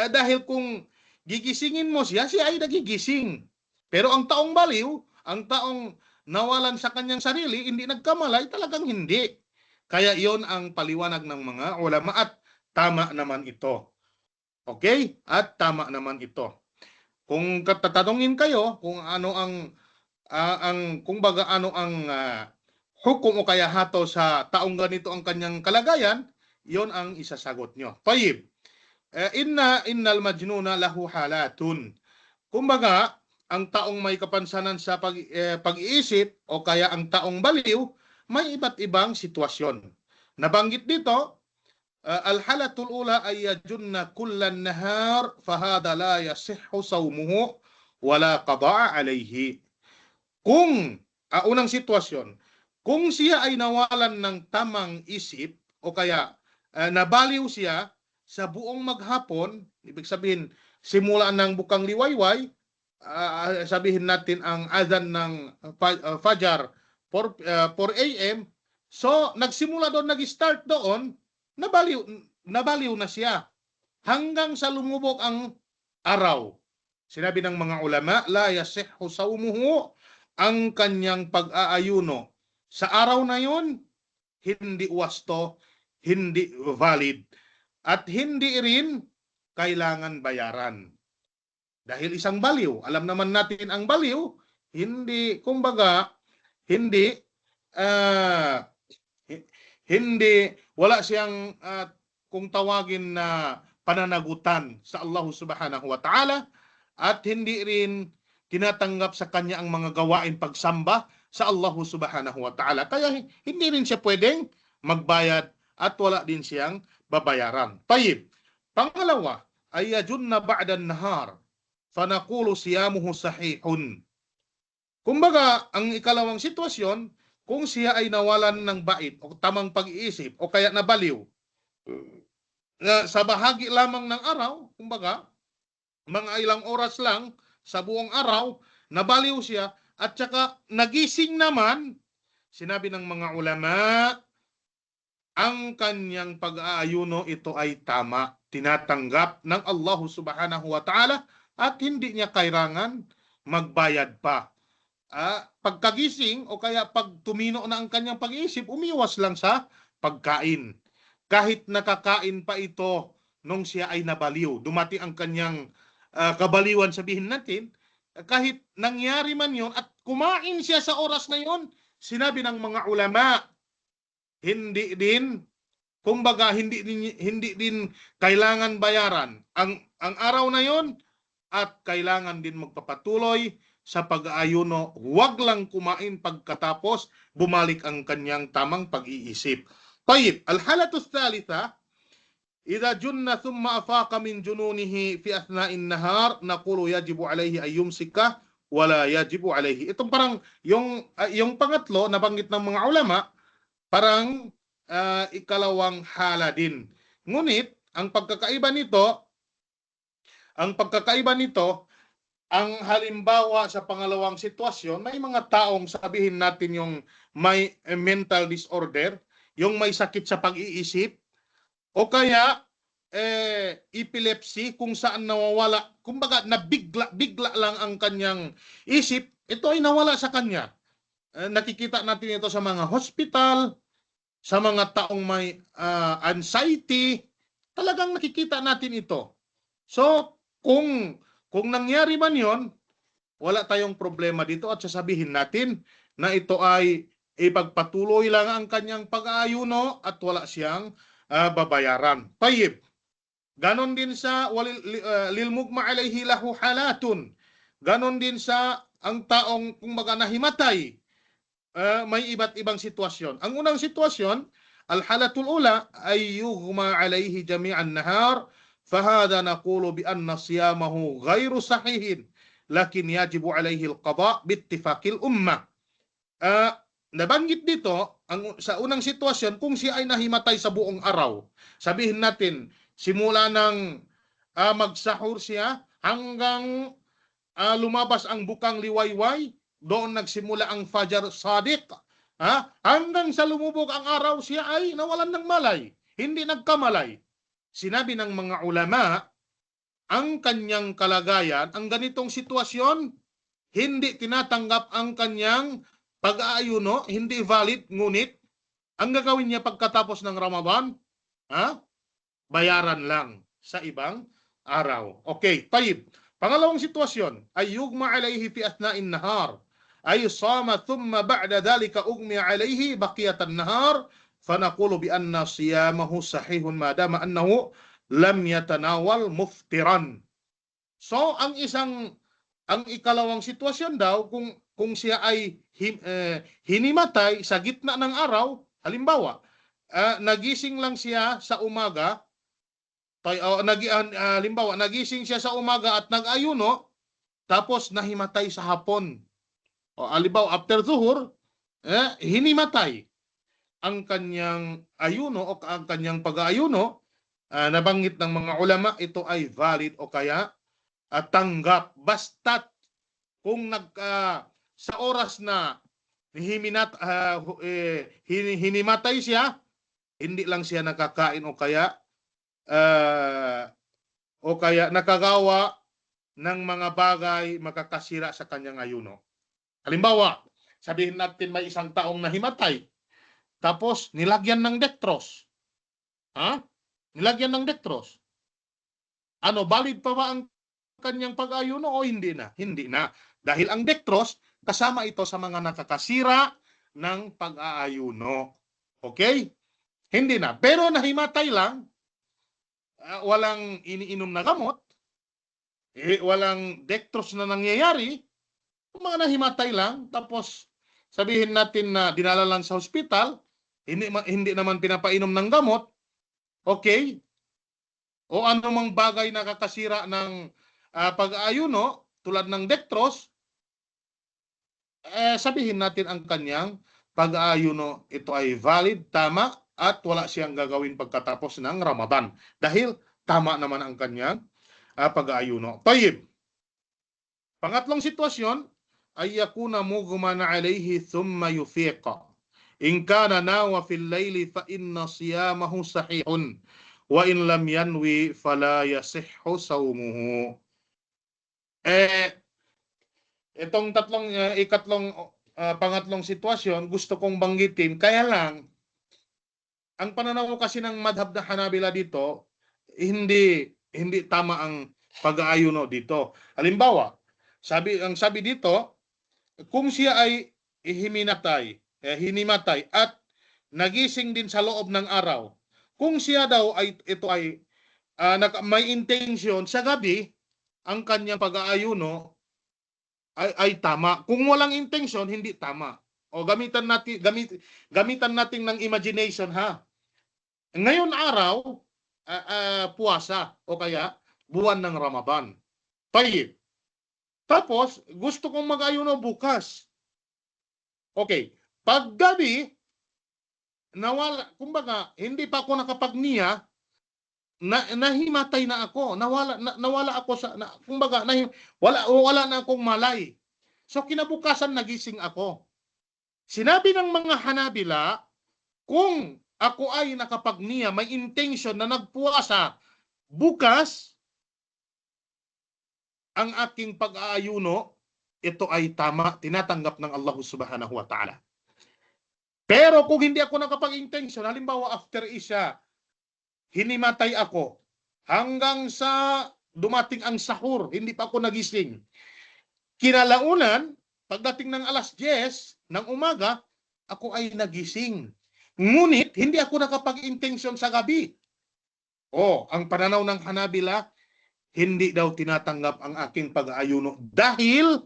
dahil kung gigisingin mo siya ay nagigising. Pero ang taong baliw, ang taong nawalan sa kanyang sarili, hindi nagkamalay, talagang hindi. Kaya iyon ang paliwanag ng mga ulama at tama naman ito. Okay? At tama naman ito. Kung tatanungin kayo kung ano kumbaga ano ang hukom o kaya hato sa taong ganito ang kanyang kalagayan, yon ang isasagot nyo. Tayyib. Innal majnuna lahu halatun. Kumbaga, ang taong may kapansanan sa pag-iisip o kaya ang taong baliw, may iba't ibang sitwasyon. Nabanggit dito, al-halatul ula ay yajunna kullan nahar fahada la yasihhu sawmuhu wala qada'a alayhi. Kung, unang sitwasyon, kung siya ay nawalan ng tamang isip o kaya nabaliw siya sa buong maghapon, ibig sabihin, simula ng bukang liwayway, sabihin natin ang adhan ng Fajar 4 a.m., so nagsimula doon, nag-start doon, nabaliw na siya hanggang sa lumubog ang araw. Sinabi ng mga ulama, la yasihhu sawmuhu, ang kanyang pag-aayuno sa araw na yon, hindi wasto, hindi valid, at hindi rin kailangan bayaran. Dahil isang baliw, alam naman natin ang baliw, hindi, kumbaga, hindi, wala siyang, kung tawagin na pananagutan sa Allah subhanahu wa ta'ala, at hindi rin tinatanggap sa kanya ang mga gawain pagsamba sa Allah subhanahu wa ta'ala. Kaya hindi rin siya pwedeng magbayad at wala din siyang babayaran. Tayyib. Pangalawa, ay yajunna ba'da nahar fanaqulu siyamuhu sahihun. Kumbaga, ang ikalawang sitwasyon, kung siya ay nawalan ng bait o tamang pag-iisip o kaya nabaliw, sa bahagi lamang ng araw, kumbaga, mga ilang oras lang sa buong araw, nabaliw siya, at saka nagising naman, sinabi ng mga ulama, ang kanyang pag-aayuno ito ay tama, tinatanggap ng Allah subhanahu wa ta'ala, at hindi niya kailangan magbayad pa. Pagkagising o kaya pag tumino na ang kanyang pag-iisip, umiwas lang sa pagkain. Kahit nakakain pa ito nung siya ay nabaliw, dumating ang kanyang kabaliwan, sabihin natin, kahit nangyari man yon at kumain siya sa oras na yon, sinabi ng mga ulama, hindi din, kumbaga, hindi din kailangan bayaran ang araw na yon, at kailangan din magpapatuloy sa pag-aayuno. Huwag lang kumain pagkatapos bumalik ang kanyang tamang pag-iisip. Tayyib, al-halatu thalitha, idza junna thumma afaqa min jununihi fi athna'in nahar naqulu yajibu alayhi ay yumsika wala yajibu alayhi. Itong parang yung pangatlo nabanggit ng mga ulama, parang ikalawang hala din. Ngunit ang pagkakaiba nito, ang halimbawa sa pangalawang sitwasyon, may mga taong sabihin natin yung may mental disorder, yung may sakit sa pag-iisip, o kaya epilepsy, kung saan nawawala, kumbaga bigla lang ang kanyang isip, ito ay nawala sa kanya. Nakikita natin ito sa mga hospital, sa mga taong may anxiety, talagang nakikita natin ito. So, kung nangyari man yon, wala tayong problema dito at sasabihin natin na ito ay ipagpatuloy lang ang kanyang pag-aayuno at wala siyang babayaran. Tayyib. Ganon din sa lil mugma alayhi lahu halatun. Ganon din sa ang taong kung baga nahimatay, may iba't ibang sitwasyon. Ang unang sitwasyon, al-halatul ula ay yughma alayhi jami'an nahar, fahada naqulu bi anna siyamahu ghairu sahihin, lakin yajibu alayhi al-qada bittifaqil ummah. Nabanggit dito, sa unang sitwasyon, kung siya ay nahimatay sa buong araw, sabihin natin, simula ng magsahur siya hanggang lumabas ang bukang liwayway, doon nagsimula ang Fajr Sadiq. Hanggang sa lumubog ang araw, siya ay nawalan ng malay, hindi nagkamalay. Sinabi ng mga ulama, ang kanyang kalagayan, ang ganitong sitwasyon, hindi tinatanggap ang kanyang pag-aayuno, hindi valid, ngunit ang gagawin niya pagkatapos ng Ramadan, bayaran lang sa ibang araw. Okay, tayyib. Pangalawang sitwasyon, ay yugma alayhi fi athna'in nahar, ay sama thumma ba'da dhalika ugmi alayhi baqiyatan nahar, fanaqulu bi anna siyamahu sahihun madama annahu lam yatanawal muftiran. So, ang ikalawang sitwasyon daw, kung siya ay hinimatay sa gitna ng araw, halimbawa, nagising lang siya sa umaga, halimbawa, nagising siya sa umaga at nag-ayuno, tapos nahimatay sa hapon. Halimbawa, after zuhur, hinimatay ang kanyang ayuno o ang kanyang pag-aayuno, nabanggit ng mga ulama, ito ay valid o kaya tanggap. Basta't kung sa oras na hinimatay siya, hindi lang siya nakakain o kaya nakagawa ng mga bagay makakasira sa kanyang ayuno. Halimbawa, sabihin natin may isang taong nahimatay, tapos nilagyan ng dextrose. Nilagyan ng dextrose. Valid pa ba ang kanyang pag-ayuno o hindi na? Hindi na. Dahil ang dextrose, kasama ito sa mga nakakasira ng pag-aayuno. Okay? Hindi na. Pero nahimatay lang, walang iniinom na gamot, walang dextrose na nangyayari, mga nahimatay lang, tapos sabihin natin na dinala lang sa hospital, hindi naman pinapainom ng gamot, okay? O anumang bagay na kakasira ng pag-aayuno, tulad ng dextrose, sabihin natin ang kanyang pag-aayuno, ito ay valid, tama, at wala siyang gagawin pagkatapos ng Ramadan. Dahil tama naman ang kanyang pag-aayuno. Tayyib. Pangatlong sitwasyon, ay yakuna mughman alayhi thumma yufiqa. In kana nawa fil layli fa inna siyamahu sahihun. Wa in lam yanwi fala yasihhu sawmuhu. Itong pangatlong sitwasyon, gusto kong banggitin, kaya lang, ang pananaw kasi ng madhab na Hanabila dito, hindi tama ang pag-aayuno dito. Halimbawa, sabi dito, kung siya ay hinimatay at nagising din sa loob ng araw, kung siya daw ay may intention sa gabi, ang kanyang pag-aayuno ay tama. Kung walang intention, hindi tama. O gamitan natin ng imagination, ha. Ngayon araw, puwasa o kaya buwan ng Ramadan. Tayyib. Tapos, gusto kong mag-ayuno bukas. Okay. Paggabi, kumbaga, hindi pa ako nakapagniya, nahimatay na ako. Nawala ako kumbaga, wala na akong malay. So, kinabukasan nagising ako. Sinabi ng mga Hanabila, kung ako ay nakapagniya, may intention na nagpuasa bukas, ang aking pag-aayuno, ito ay tama, tinatanggap ng Allah subhanahu wa ta'ala. Pero kung hindi ako nakapag-intention, halimbawa after Isha, hinimatay ako hanggang sa dumating ang sahur, hindi pa ako nagising. Kinalaunan, pagdating ng alas 10 ng umaga, ako ay nagising. Ngunit, hindi ako nakapag-intention sa gabi. Ang pananaw ng Hanabila, hindi daw tinatanggap ang aking pag-aayuno dahil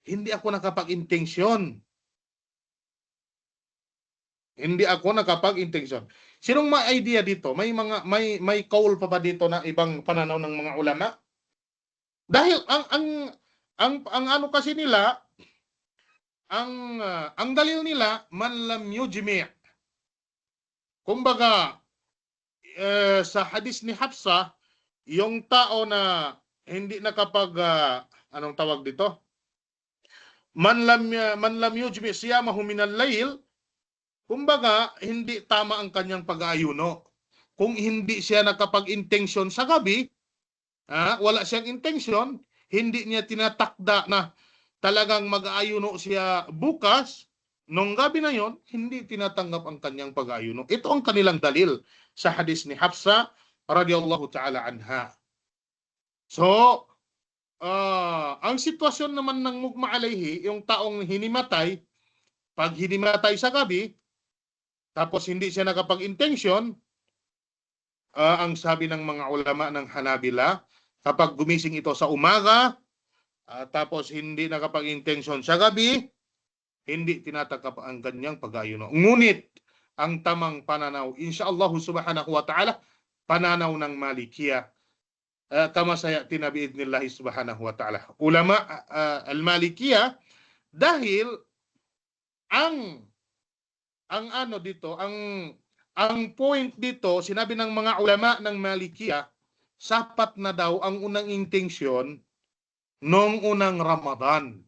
hindi ako nakapag-intention. Hindi ako nakapag-intention. Sinong may idea dito? May kaul pa ba dito na ibang pananaw ng mga ulama? Dahil ang ano kasi nila, ang dalil nila, man lam yujmi'. Kumbaga, sa hadis ni Hafsa, yung tao na hindi nakapag anong tawag dito? Man lam yujmi' siyamahu min al-layl, kumbaga hindi tama ang kanyang pag-aayuno. Kung hindi siya nakapag-intensyon sa gabi, wala siyang intensyon, hindi niya tinatakda na talagang mag-aayuno siya bukas, nung gabi na yon, hindi tinatanggap ang kanyang pag-aayuno. Ito ang kanilang dalil sa hadis ni Hafsa radhiyallahu ta'ala anha. So, ang sitwasyon naman ng mugma alayhi, yung taong hinimatay, pag hinimatay sa gabi, tapos hindi siya nakapag-intensyon, ang sabi ng mga ulama ng Hanabila, kapag gumising ito sa umaga, tapos hindi nakapag-intensyon sa gabi, hindi tinatanggap ang kanyang pag-aayuno. Ngunit, ang tamang pananaw, insyaallah subhanahu wa ta'ala, pananaw ng Malikiya, kama sayati na biidnillahi subhanahu wa ta'ala. Ulama al-Malikiya, dahil ang ano dito, ang point dito, sinabi ng mga ulama ng Malikiya, sapat na daw ang unang intensyon noong unang Ramadan.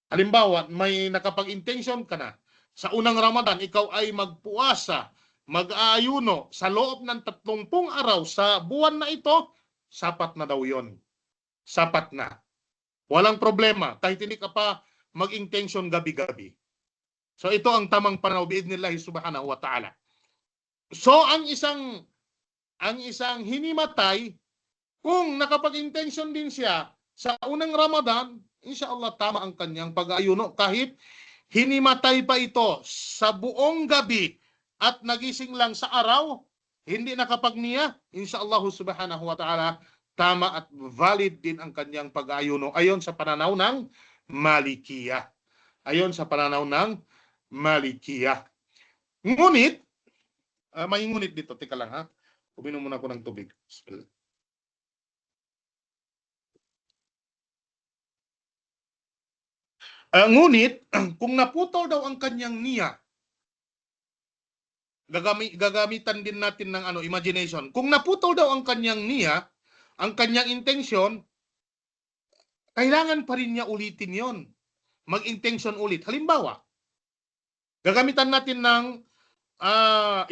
Halimbawa, may nakapag-intensyon ka na. Sa unang Ramadan, ikaw ay magpuasa, mag-aayuno sa loob ng 30 araw sa buwan na ito, sapat na daw yon. Sapat na. Walang problema, kahit hindi ka pa mag-intensyon gabi-gabi. So ito ang tamang pananaw biidnillahi subhanahu wa ta'ala. So ang isang hinimatay, kung nakapag-intensyon din siya sa unang Ramadan, insyaallah tama ang kanyang pag-aayuno kahit hinimatay pa ito sa buong gabi at nagising lang sa araw, hindi nakapagniya, insyaallah subhanahu wa ta'ala, tama at valid din ang kanyang pag-aayuno ayon sa pananaw ng Malikiya. Ayon sa pananaw ng Malikiya. Ngunit, may ngunit dito, tika lang ha. Uminom muna ako ng tubig. Ngunit, kung naputol daw ang kanyang niya, gagamitan din natin ng imagination. Kung naputol daw ang kanyang niya, ang kanyang intensyon, kailangan pa rin niya ulitin yon. Mag-intention ulit. Halimbawa, gagamitan natin ng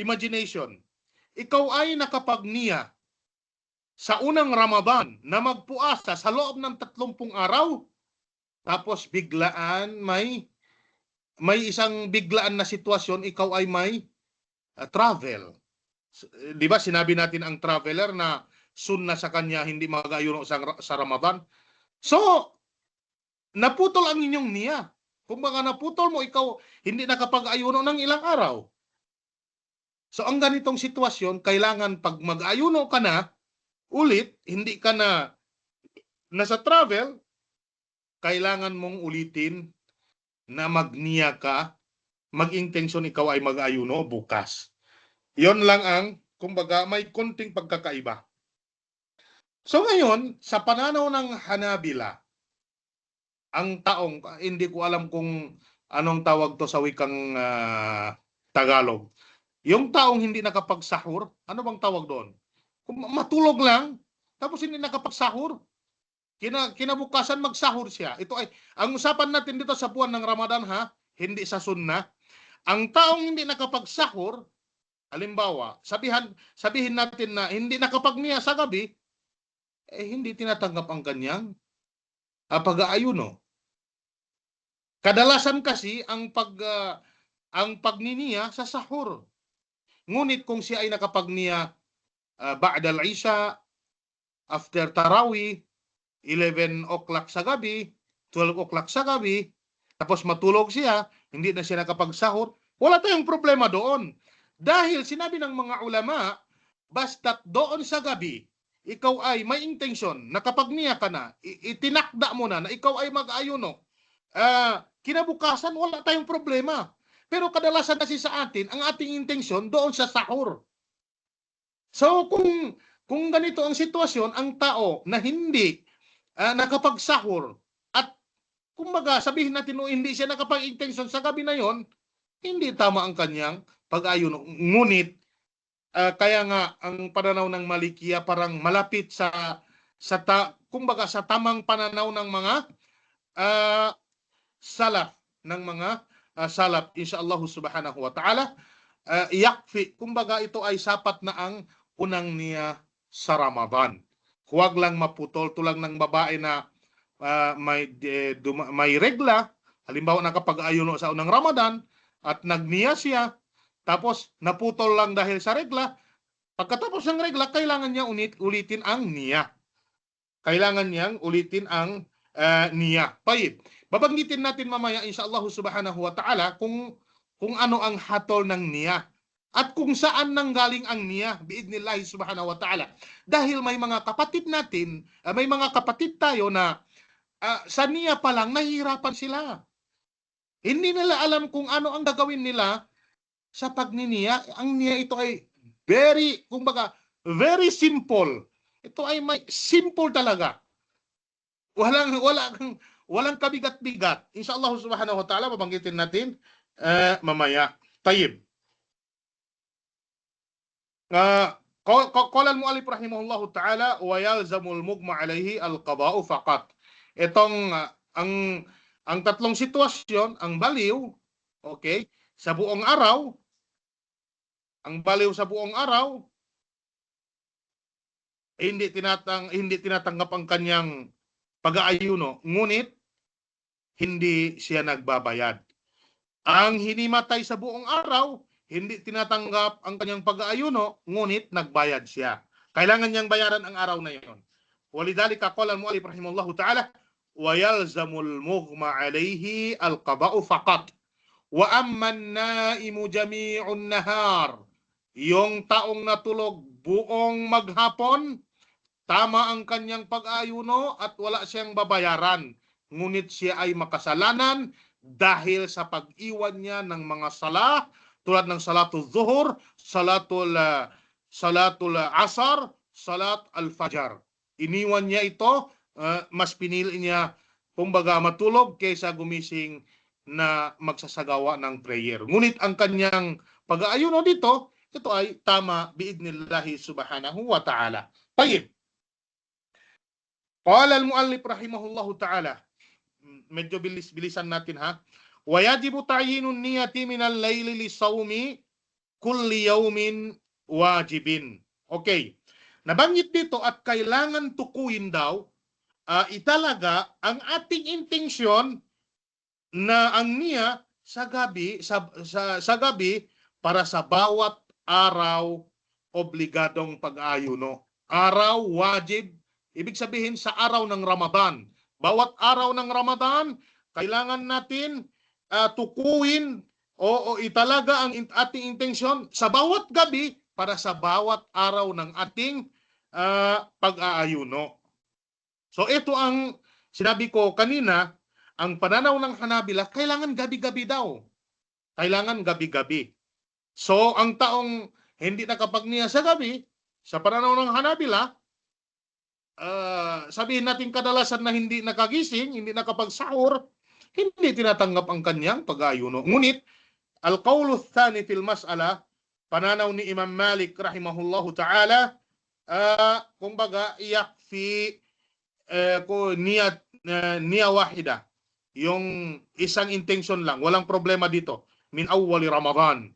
imagination. Ikaw ay nakapagniya sa unang Ramadan na magpuasa sa loob ng 30 araw, tapos biglaan may isang biglaan na sitwasyon, ikaw ay may travel. Di ba sinabi natin ang traveler na sunna sa kanya hindi mag-ayuno sa Ramadan? So, naputol ang inyong niya. Kumbaga naputol mo, ikaw hindi nakapag-ayuno ng ilang araw. So ang ganitong sitwasyon, kailangan pag mag-ayuno ka na, ulit, hindi ka na nasa travel, kailangan mong ulitin na magniya ka, mag-intensyon ikaw ay mag-ayuno bukas. Yon lang ang, kumbaga, may konting pagkakaiba. So ngayon, sa pananaw ng Hanabila, ang taong, hindi ko alam kung anong tawag to sa wikang Tagalog. Yung taong hindi nakapagsahur, ano bang tawag doon? Kung matulog lang, tapos hindi nakapagsahur, kinabukasan magsahur siya. Ito ay, ang usapan natin dito sa buwan ng Ramadan ha, hindi sa Ang taong hindi nakapagsahur, halimbawa, sabihin natin na hindi nakapagniya sa gabi, hindi tinatanggap ang kanyang pag-aayuno. Kadalasan kasi ang ang pagniniya sa sahur. Ngunit kung siya ay nakapagniya ba'da al-isha, after tarawih, 11 o'clock sa gabi, 12 o'clock sa gabi, tapos matulog siya, hindi na siya nakapagsahur, wala tayong problema doon. Dahil sinabi ng mga ulama, basta't doon sa gabi, ikaw ay may intensyon, nakapagniya ka na, itinakda mo na ikaw ay mag-ayuno, kinabukasan wala tayong problema. Pero kadalasan kasi sa atin, ang ating intensyon doon sa sahur. So kung ganito ang sitwasyon, ang tao na hindi nakapagsahur at kumbaga sabihin natin hindi siya nakapag-intensyon sa gabi na yon, hindi tama ang kanyang pag-ayuno. Ngunit kaya nga ang pananaw ng Malikiya parang malapit kumbaga sa tamang pananaw ng mga salaf, ng mga salaf, insyaallah subhanahu wa ta'ala, yakfi, kumbaga ito ay sapat na ang unang niya sa Ramadan. Huwag lang maputol tulad ng babae na may regla, halimbawa nakapag-ayuno sa unang Ramadan at nagniya siya, tapos naputol lang dahil sa regla. Pagkatapos ng regla, kailangan niya ulitin ang niya. Kailangan niyang ulitin ang niya. Tayyib. Babanggitin natin mamaya insyaallah subhanahu wa ta'ala kung ano ang hatol ng niya at kung saan nanggaling ang niya biidnillahi subhanahu wa ta'ala. Dahil may mga kapatid natin, may mga kapatid tayo na sa niya pa lang nahihirapan sila. Hindi nila alam kung ano ang gagawin nila sa pagniniya. Ang niya ito ay very simple. Ito ay may simple talaga. Walang kabigat-bigat. Insyaallah subhanahu wa ta'ala, babanggitin natin mamaya. Tayyib. Qala al-mu'allif rahimahullahu ta'ala wa yalzamul mugma alayhi al-qada'u faqat. Itong ang tatlong sitwasyon, ang baliw, okay, sa buong araw, ang baliw sa buong araw, hindi tinatanggap ang kanyang pag-aayuno, ngunit hindi siya nagbabayad. Ang hinimatay sa buong araw, hindi tinatanggap ang kanyang pag-aayuno, ngunit nagbayad siya. Kailangan niyang bayaran ang araw na iyon. Walidhalika qala al-mu'allif rahimahullahu ta'ala wa yalzamul mughma alayhi al-qada'u faqat. Wa amma an-naimu jami'un nahar, yung taong natulog buong maghapon, tama ang kanyang pag-ayuno at wala siyang babayaran. Ngunit siya ay makasalanan dahil sa pag-iwan niya ng mga sala tulad ng salatul zuhur, salatul asar, salat al-fajr. Iniwan niya ito, mas pinili niya kumbaga matulog kaysa gumising na magsasagawa ng prayer. Ngunit ang kanyang pag-aayuno dito, ito ay tama biidnillahi subhanahu wa ta'ala. Tayyib. Qala al-mu'allif rahimahullahu ta'ala, medyo bilisan natin ha. Wa yajibu ta'yinun niyati min al-layli li-sawmi kulli yawmin wajibin. Okay. Nabanggit dito at kailangan tukuyin daw italaga ang ating intensyon na ang niya sa gabi para sa bawat araw obligadong pag-ayuno. Araw wajib, ibig sabihin sa araw ng Ramadan. Bawat araw ng Ramadan, kailangan natin tukuyin o italaga ang ating intensyon sa bawat gabi para sa bawat araw ng ating pag-aayuno. So ito ang sinabi ko kanina, ang pananaw ng Hanabila, kailangan gabi-gabi daw. Kailangan gabi-gabi. So ang taong hindi nakapagniya sa gabi, sa pananaw ng Hanabila, sabihin natin kadalasan na hindi nakagising, hindi nakapagsahur, hindi tinatanggap ang kanyang pag-ayuno. Ngunit, al-qawlu thani fil mas'ala, pananaw ni Imam Malik rahimahullahu ta'ala, kumbaga, yakfi niya wahida. Yung isang intention lang, walang problema dito. Min awwali Ramadan.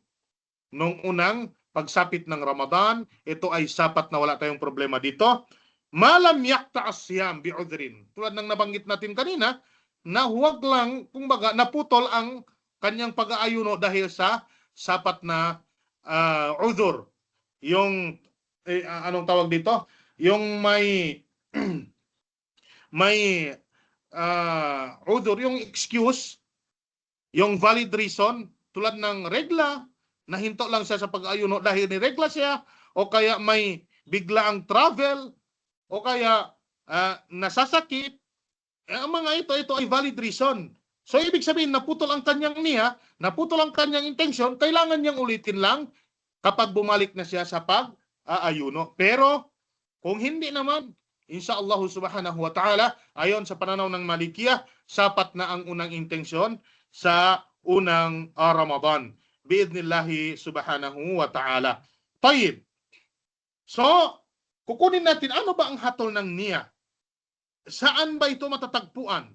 Nung unang pagsapit ng Ramadan, ito ay sapat na wala tayong problema dito. Malam yakta asyam bi'udhrin. Tulad ng nabanggit natin kanina, na huwag lang, kumbaga, naputol ang kanyang pag-aayuno dahil sa sapat na udhur. Yung anong tawag dito? Yung may may udhur, yung excuse, yung valid reason, tulad ng regla, nahinto lang siya sa pag-ayuno dahil ni regla siya, o kaya may biglaang travel, o kaya nasasakit. Ang mga ito ay valid reason. So ibig sabihin, naputol ang kanyang niya, naputol ang kanyang intensyon, kailangan niyang ulitin lang kapag bumalik na siya sa pag-aayuno. Pero kung hindi naman, insyaAllah subhanahu wa ta'ala, ayon sa pananaw ng Malikiyah, sapat na ang unang intensyon sa unang Ramadan. Biidnillahi subhanahu wa ta'ala. Tayyib. So, kukunin natin, ano ba ang hatol ng niya? Saan ba ito matatagpuan?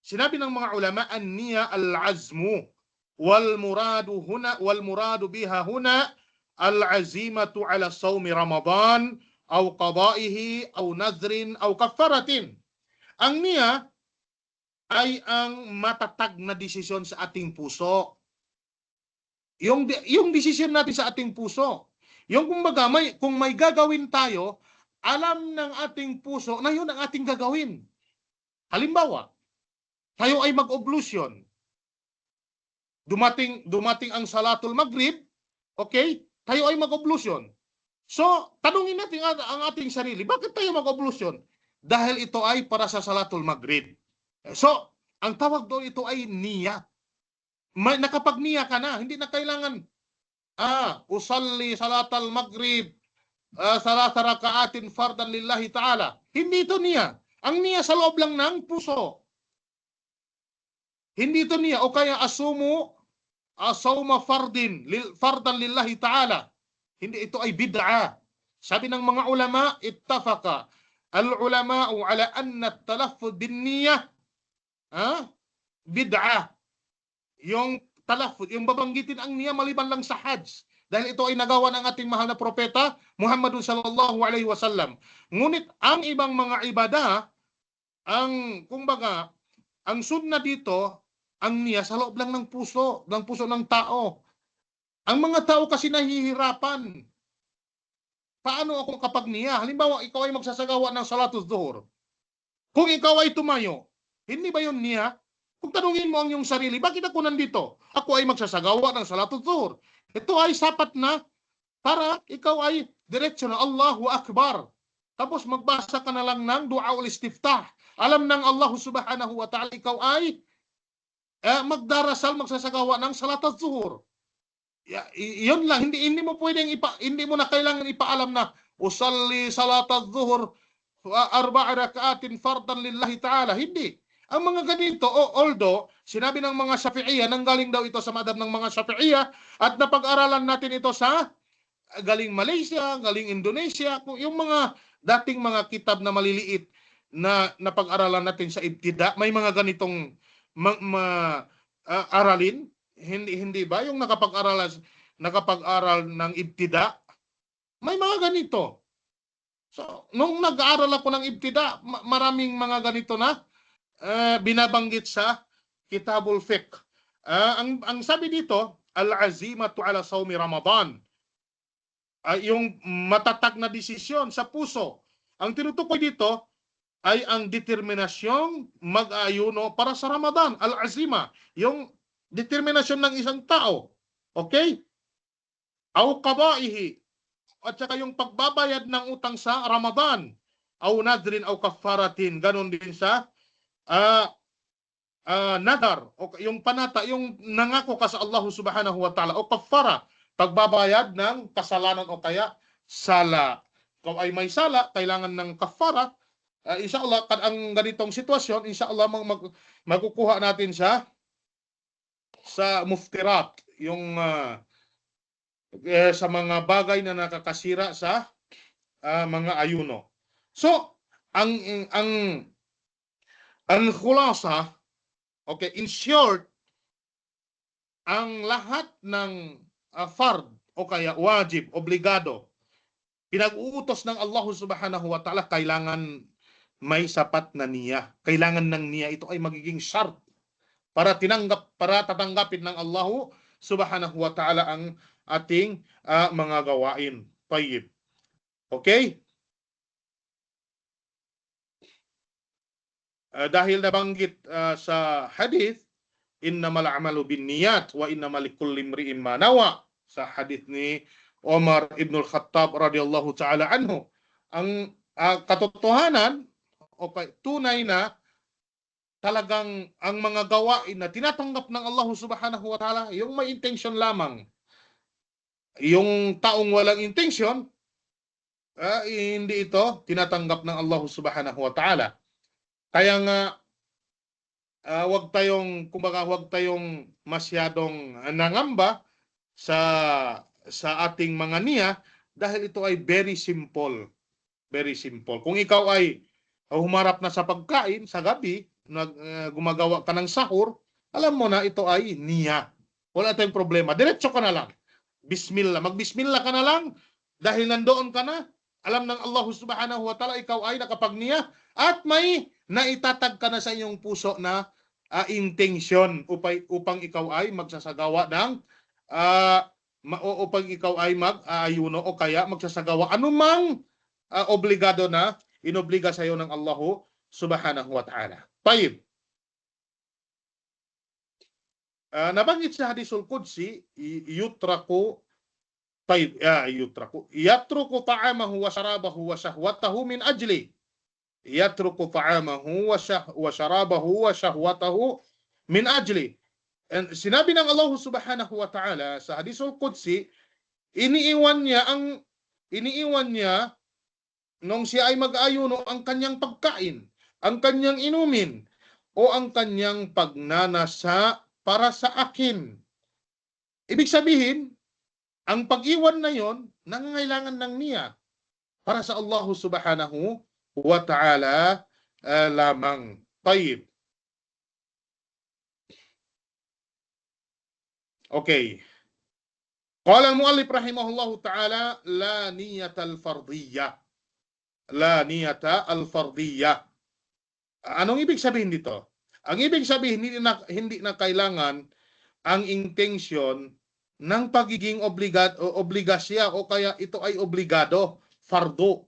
Sinabi ng mga ulama, an-niya al-azmu wal muradu biha huna al-azimatu ala sawmi Ramadan aw qada'ihi aw nadhrin aw kaffaratin. Ang niya ay ang matatag na desisyon sa ating puso. Yung desisyon natin sa ating puso. Yung kumbaga, kung may gagawin tayo, alam ng ating puso na yun ang ating gagawin. Halimbawa, tayo ay mag-oblusyon. Dumating ang Salatul Maghrib, okay? Tayo ay mag-oblusyon. So, tanungin natin ang ating sarili, bakit tayo mag-oblusyon? Dahil ito ay para sa Salatul Maghrib. So, ang tawag doon ito ay niya. Nakapag-niya ka na, hindi na kailangan usalli Salatul Maghrib, salasa rakaatin fardan lillahi ta'ala. Hindi ito niya. Ang niya sa loob lang ng puso. Hindi ito niya. O kaya asawma fardan lillahi ta'ala. Hindi, ito ay bid'a. Sabi ng mga ulama, ittafaqa al-ulama'u ala anna at-talaffuz bin-niyyah bid'a. Yung talaffuz, yung babanggitin ang niya maliban lang sa Hajj. Dahil ito ay nagawa ng ating mahal na propeta, Muhammad sallallahu alaihi wasallam. Ngunit ang ibang mga ibadah, kumbaga, ang sunna dito, ang niya sa loob lang ng puso ng tao. Ang mga tao kasi nahihirapan. Paano ako kapag niya? Halimbawa, ikaw ay magsasagawa ng Salatul Zuhur. Kung ikaw ay tumayo, hindi ba yun niya? Kung tanungin mo ang iyong sarili, bakit ako nandito? Ako ay magsasagawa ng Salatul Zuhur. Ito ay sapat na para ikaw ay diretso na Allahu Akbar. Tapos magbasa ka na lang ng Dua ul-Istiftah. Alam ng Allah subhanahu wa ta'ala, ikaw ay magdarasal, magsasagawa ng Salatul Zuhur. Yun lang, hindi mo pwedeng hindi mo na kailangan ipaalam na usalli Salatul Zuhur arba'a rakaatin fardan lillahi ta'ala. Hindi. Ang mga ganito, although sinabi ng mga Shafi'iyya, nanggaling daw ito sa madhab ng mga Shafi'iyya, at napag-aralan natin ito sa galing Malaysia, galing Indonesia, yung mga dating mga kitab na maliliit na napag-aralan natin sa ibtida, may mga ganitong aralin. Hindi ba yung nakapag-aral ng ibtida, may mga ganito. So, nung nag-aaral ako ng ibtida, maraming mga ganito na binabanggit sa Kitabul Fiqh. Ang sabi dito, al-azimatu ala sawmi Ramadan. Yung matatag na desisyon sa puso. Ang tinutukoy dito ay ang determinasyong mag-ayuno para sa Ramadan. Al-azima, yung determinasyon ng isang tao. Okay? Aw qada'ihi, at saka yung pagbabayad ng utang sa Ramadan. Aw nadrin aw kaffaratin, ganon din sa nadar, o yung panata, yung nangako ka sa Allah subhanahu wa ta'ala, o kaffara, pagbabayad ng kasalanan o kaya sala. Kung ay may sala, kailangan ng kaffara. Inshallah, ang ganitong sitwasyon, inshallah makukuha natin sa muftirat, yung sa mga bagay na nakakasira sa mga ayuno. So, ang khulasa, okay, in short, ang lahat ng fard o kaya wajib, obligado, pinag-uutos ng Allah subhanahu wa ta'ala, kailangan may sapat na niya. Kailangan ng niya. Ito ay magiging shart para tatanggapin ng Allah subhanahu wa ta'ala ang ating mga gawain. Tayyib. Okay? Dahil nabanggit sa hadith, innamal a'malu binniyat wa innamal likulli imri'in ma nawa, sa hadith ni Umar ibn al-Khattab radhiyallahu ta'ala anhu. Ang katotohanan o tunay na talagang ang mga gawain na tinatanggap ng Allah subhanahu wa ta'ala, yung may intention lamang. Yung taong walang intention, hindi ito tinatanggap ng Allah subhanahu wa ta'ala. Kaya nga, wag tayong masyadong nangamba sa ating mga niya, dahil ito ay very simple. Very simple. Kung ikaw ay humarap na sa pagkain sa gabi, gumagawa ka ng sahur, alam mo na ito ay niya. Wala tayong problema. Diretso ka na lang. Bismillah. Magbismillah ka na lang dahil nandoon ka na. Alam ng Allah subhanahu wa ta'ala ikaw ay nakapagniya at may naitatag ka na sa iyong puso na intention upang ikaw ay magsasagawa ng upang ikaw ay mag-ayuno o kaya magsasagawa anumang obligado na inobliga sa iyo ng Allah subhanahu wa ta'ala. Tayyib. Nabanggit sa hadisul qudsi, yatruku ta'amahu wa sharabahu wa shahwatahu min ajli. Yatruku ta'amahu wa sharabahu wa shahwatahu min ajli. And sinabi ng Allah subhanahu wa ta'ala sa hadisul qudsi, iniiwan niya nung siya ay mag-ayuno ang kanyang pagkain, ang kanyang inumin, o ang kanyang pagnanasa para sa akin. Ibig sabihin, ang pag-iwan na yon nangangailangan ng niya para sa Allah subhanahu wa ta'ala lamang. Tayyib. Okay. Qala al-muallif rahimahullahu ta'ala, la niyata al-fardiyya. La niyata al-fardiyya. Anong ibig sabihin dito? Ang ibig sabihin, hindi na kailangan ang intention ng pagiging obligasya o kaya ito ay obligado, fardo.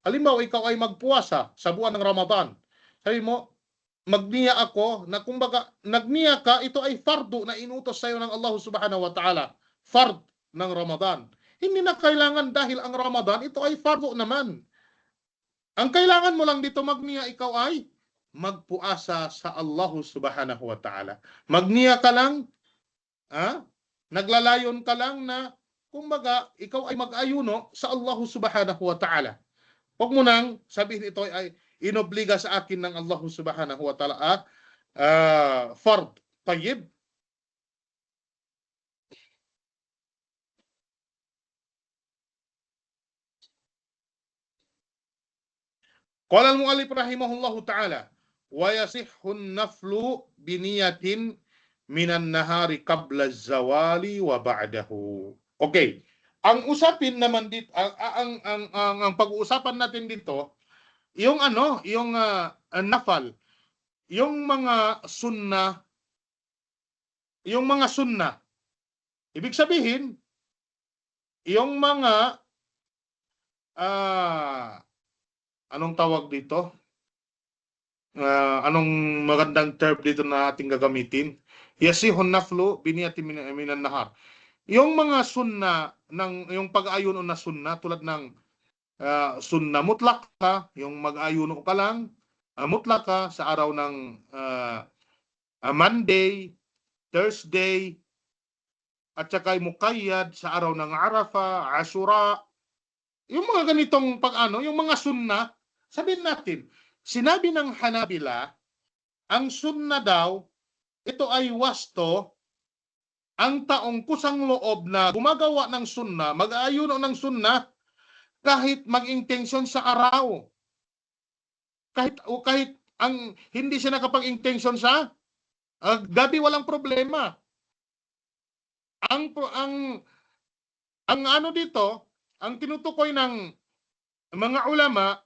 Halimbawa, ikaw ay magpuasa sa buwan ng Ramadan. Sabi mo, magniya ako, na kumbaga, nagniya ka, ito ay fardo na inutos sa iyo ng Allah subhanahu wa ta'ala. Fard ng Ramadan. Hindi na kailangan dahil ang Ramadan, ito ay fardo naman. Ang kailangan mo lang dito magniya, ikaw ay magpuasa sa Allah subhanahu wa ta'ala. Magniya ka lang, naglalayon ka lang na, kumbaga, ikaw ay mag-ayuno sa Allah subhanahu wa ta'ala. Huwag mo nang sabihin ito ay inobliga sa akin ng Allah subhanahu wa ta'ala fard. Tayyib. Qala al-mu'allif rahimahullahu ta'ala, wa yasihhu an-naflu biniyatin minan nahari qabla az-zawali wa ba'dahu. Okay. Ang usapin naman dito, ang pag-uusapan natin dito, yung nafal, yung mga sunnah, ibig sabihin, yung mga anong tawag dito? Anong magandang term dito na ating gagamitin? Yasihun naflu biniyati minan nahar. Yung mga sunna yung pag-ayuno na sunna tulad ng sunna mutlak ka, yung mag-ayuno ka lang mutlak ka sa araw ng Monday, Thursday, at saka muqayyad sa araw ng Arafah, Ashura. Yung mga ganitong yung mga sunna, sabihin natin, sinabi ng Hanabila, ang sunna daw, ito ay wasto, ang taong kusang loob na gumagawa ng sunna, mag-aayuno ng sunna, kahit mag-intensyon sa araw. Kahit hindi siya nakapag-intensyon sa gabi, walang problema. Ang ano dito, ang tinutukoy ng mga ulama,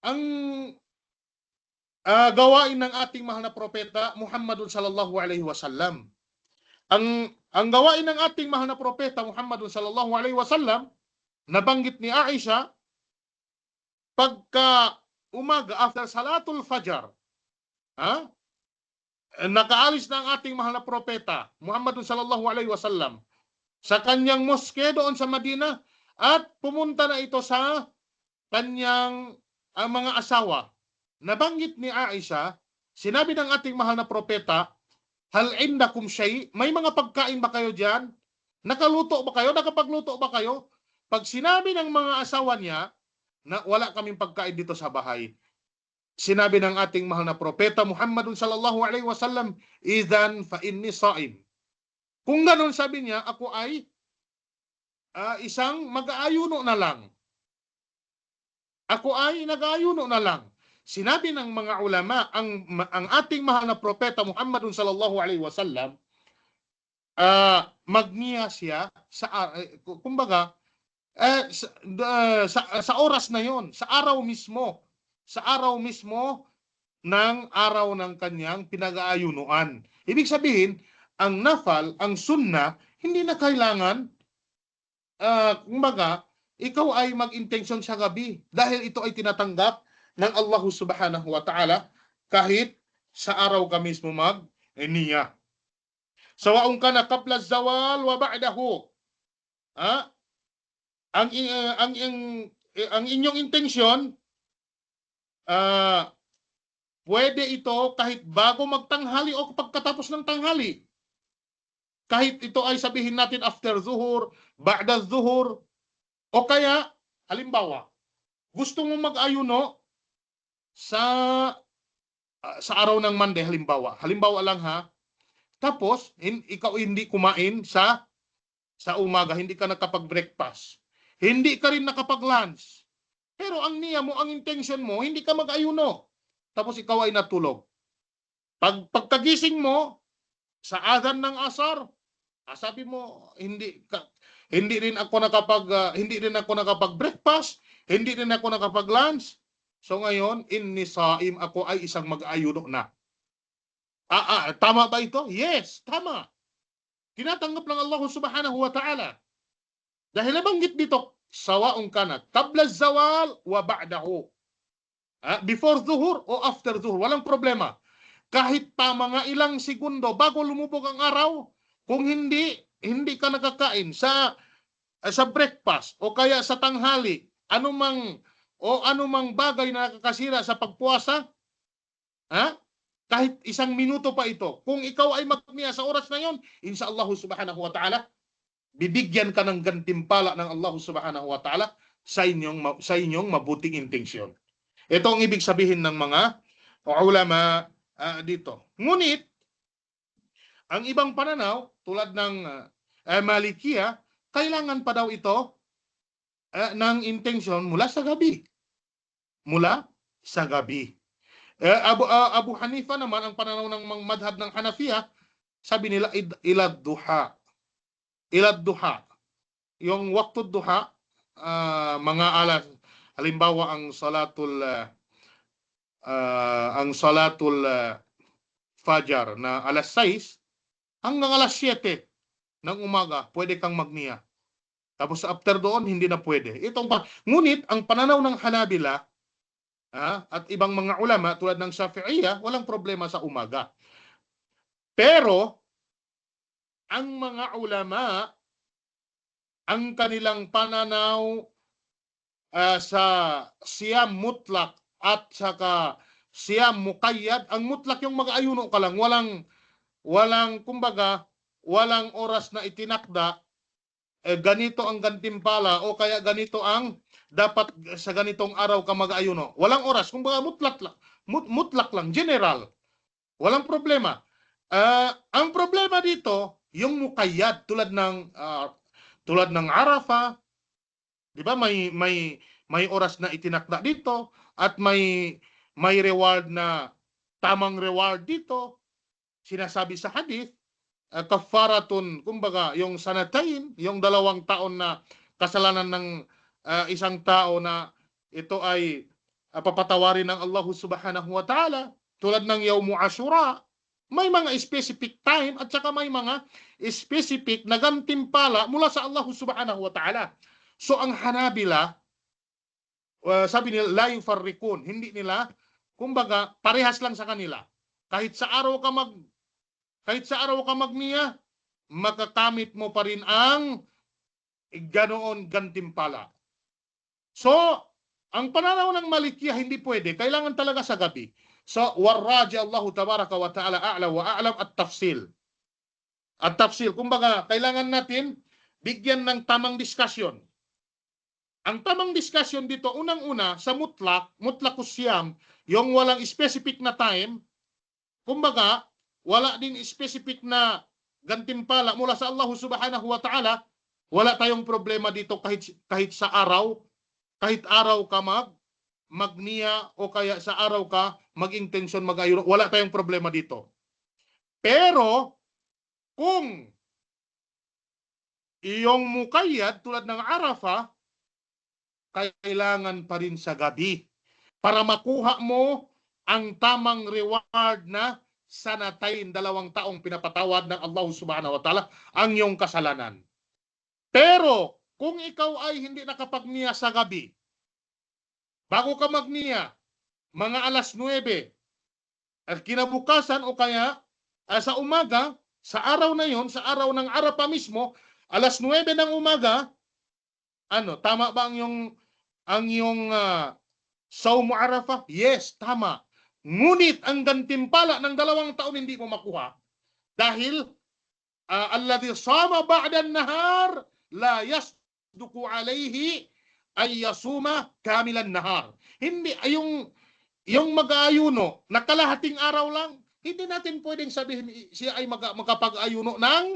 ang gawain ng ating mahal na propeta Muhammadun sallallahu alaihi wasallam. Ang gawain ng ating mahal na propeta Muhammadun sallallahu alaihi wasallam, nabanggit ni Aisha, pagka umaga after salatul fajar, nakaalis na ang ating mahal na propeta Muhammadun sallallahu alaihi wasallam sa kanyang moske doon sa Madina at pumunta na ito sa kanyang mga asawa. Nabanggit ni Aisha, sinabi ng ating mahal na propeta, hal indakum shay, may mga pagkain ba kayo diyan? Nakaluto ba kayo? Nakapagluto ba kayo? Pag sinabi ng mga asawa niya na wala kaming pagkain dito sa bahay, sinabi ng ating mahal na propeta Muhammadun sallallahu alaihi wasallam, idhan fa inni saim. Kung ganun, sabi niya, ako ay isang mag-aayuno na lang. Ako ay nag-aayuno na lang. Sinabi ng mga ulama, ang ating mahal na propeta Muhammadun sallallahu alaihi wasallam, magniya siya sa kumbaga sa oras na yon, sa araw mismo ng araw ng kanyang pinag-aayunuan. Ibig sabihin, ang nafal, ang sunnah, hindi na kailangan kumbaga ikaw ay mag-intensyon sa gabi dahil ito ay tinatanggap ng Allah subhanahu wa ta'ala kahit sa araw ka mismo mag-niya. Sawaun ka na qabla zawal wa ba'dahu. Ang inyong intensyon, pwede ito kahit bago magtanghali o pagkatapos ng tanghali. Kahit ito ay sabihin natin after zuhur, ba'da zuhur, o kaya, halimbawa, gusto mo mag-ayuno sa araw ng Monday, halimbawa lang ha, tapos ikaw hindi kumain sa umaga, hindi ka nakapag-breakfast, hindi ka rin nakapag-lunch, pero ang niya mo, ang intention mo, hindi ka mag-ayuno, tapos ikaw ay natulog. Pagkagising mo sa adhan ng asar, sabi mo, hindi rin ako nakapag-breakfast, hindi rin ako nakapag-lunch. So ngayon, inni saim, ako ay isang mag-ayuno na. Tama ba ito? Yes, tama. Tinatanggap ng Allah subhanahu wa ta'ala. Dahil nabanggit dito, sawaun kana qabla zawal wa ba'dahu. Before zuhur o after zuhur, walang problema. Kahit pa mga ilang segundo bago lumubog ang araw, kung hindi ka nakakain sa breakfast o kaya sa tanghali, anumang bagay na nakakasira sa pagpuasa, kahit isang minuto pa ito, kung ikaw ay magniya sa oras na yon, inshallah subhanahu wa ta'ala, bibigyan ka ng gantimpala ng Allah subhanahu wa ta'ala sa inyong mabuting intensyon. Ito ang ibig sabihin ng mga ulama dito. Ngunit, ang ibang pananaw, tulad ng Malikiya, kailangan pa daw ito ng intensyon mula sa gabi. Abu Hanifa naman, ang pananaw ng madhab ng Hanafiya, sabi nila ilad duha. Yung waqtud duha, mga alas, halimbawa ang salatul fajar na alas 6 hanggang alas 7 ng umaga, pwede kang magniya. Tapos after doon, hindi na pwede. Ngunit, ang pananaw ng Hanabila at ibang mga ulama tulad ng Shafi'iyya, walang problema sa umaga. Pero, ang mga ulama, ang kanilang pananaw sa siyam mutlak at saka siyam muqayyad, ang mutlak yung mag-ayuno ka lang, walang kumbaga, walang oras na itinakda, ganito ang gantimpala o kaya ganito ang dapat sa ganitong araw ka mag-ayuno. Walang oras, kumbaga mutlak lang, general. Walang problema. Ang problema dito, yung muqayyad tulad ng Arafah, 'di ba? May oras na itinakda dito at may reward na tamang reward dito. Sinasabi sa hadith, kafaratun, kumbaga yung sanatayin, yung 2 taon na kasalanan ng isang tao na ito ay papatawarin ng Allah subhanahu wa ta'ala. Tulad ng Yawmu Ashura, may mga specific time at saka may mga specific na gantimpala mula sa Allah subhanahu wa ta'ala. So ang Hanabila, sabi nila, la yufarrikun. Hindi nila, kumbaga, parehas lang sa kanila. Kahit sa araw ka magniya, makakamit mo pa rin ang ganoon gantimpala. So, ang pananaw ng Malikiyah hindi pwede. Kailangan talaga sa gabi. So, warraji Allahu tabaraka wa ta'ala a'la wa a'lam at-tafsil. At-tafsil. Kumbaga, kailangan natin bigyan ng tamang diskusyon. Ang tamang diskusyon dito, unang-una, sa mutlakus siyam, yung walang specific na time, kumbaga, wala din specific na gantimpala mula sa Allah subhanahu wa ta'ala, wala tayong problema dito kahit sa araw, kahit araw ka magniya o kaya sa araw ka mag-intensyon mag-ayuro, wala tayong problema dito. Pero kung iyong mukayyad tulad ng Arafah, kailangan pa rin sa gabi para makuha mo ang tamang reward na sanatayin 2 taong pinapatawad ng Allah subhanahu wa ta'ala ang iyong kasalanan. Pero kung ikaw ay hindi nakapagniya sa gabi, bago ka magniya, mga alas 9, at kinabukasan o kaya sa umaga, sa araw na yon, sa araw ng Arafah mismo, alas 9 ng umaga, tama ba ang iyong Sawm Arafah? Yes, tama. Ngunit ang gantimpala ng 2 taon hindi mo makuha dahil alladhi sama ba'da an-nahar la yasduku alayhi ay yasuma kamilan nahar. Hindi yung mag-aayuno na kalahating araw lang, hindi natin pwedeng sabihin siya ay makapag-ayuno ng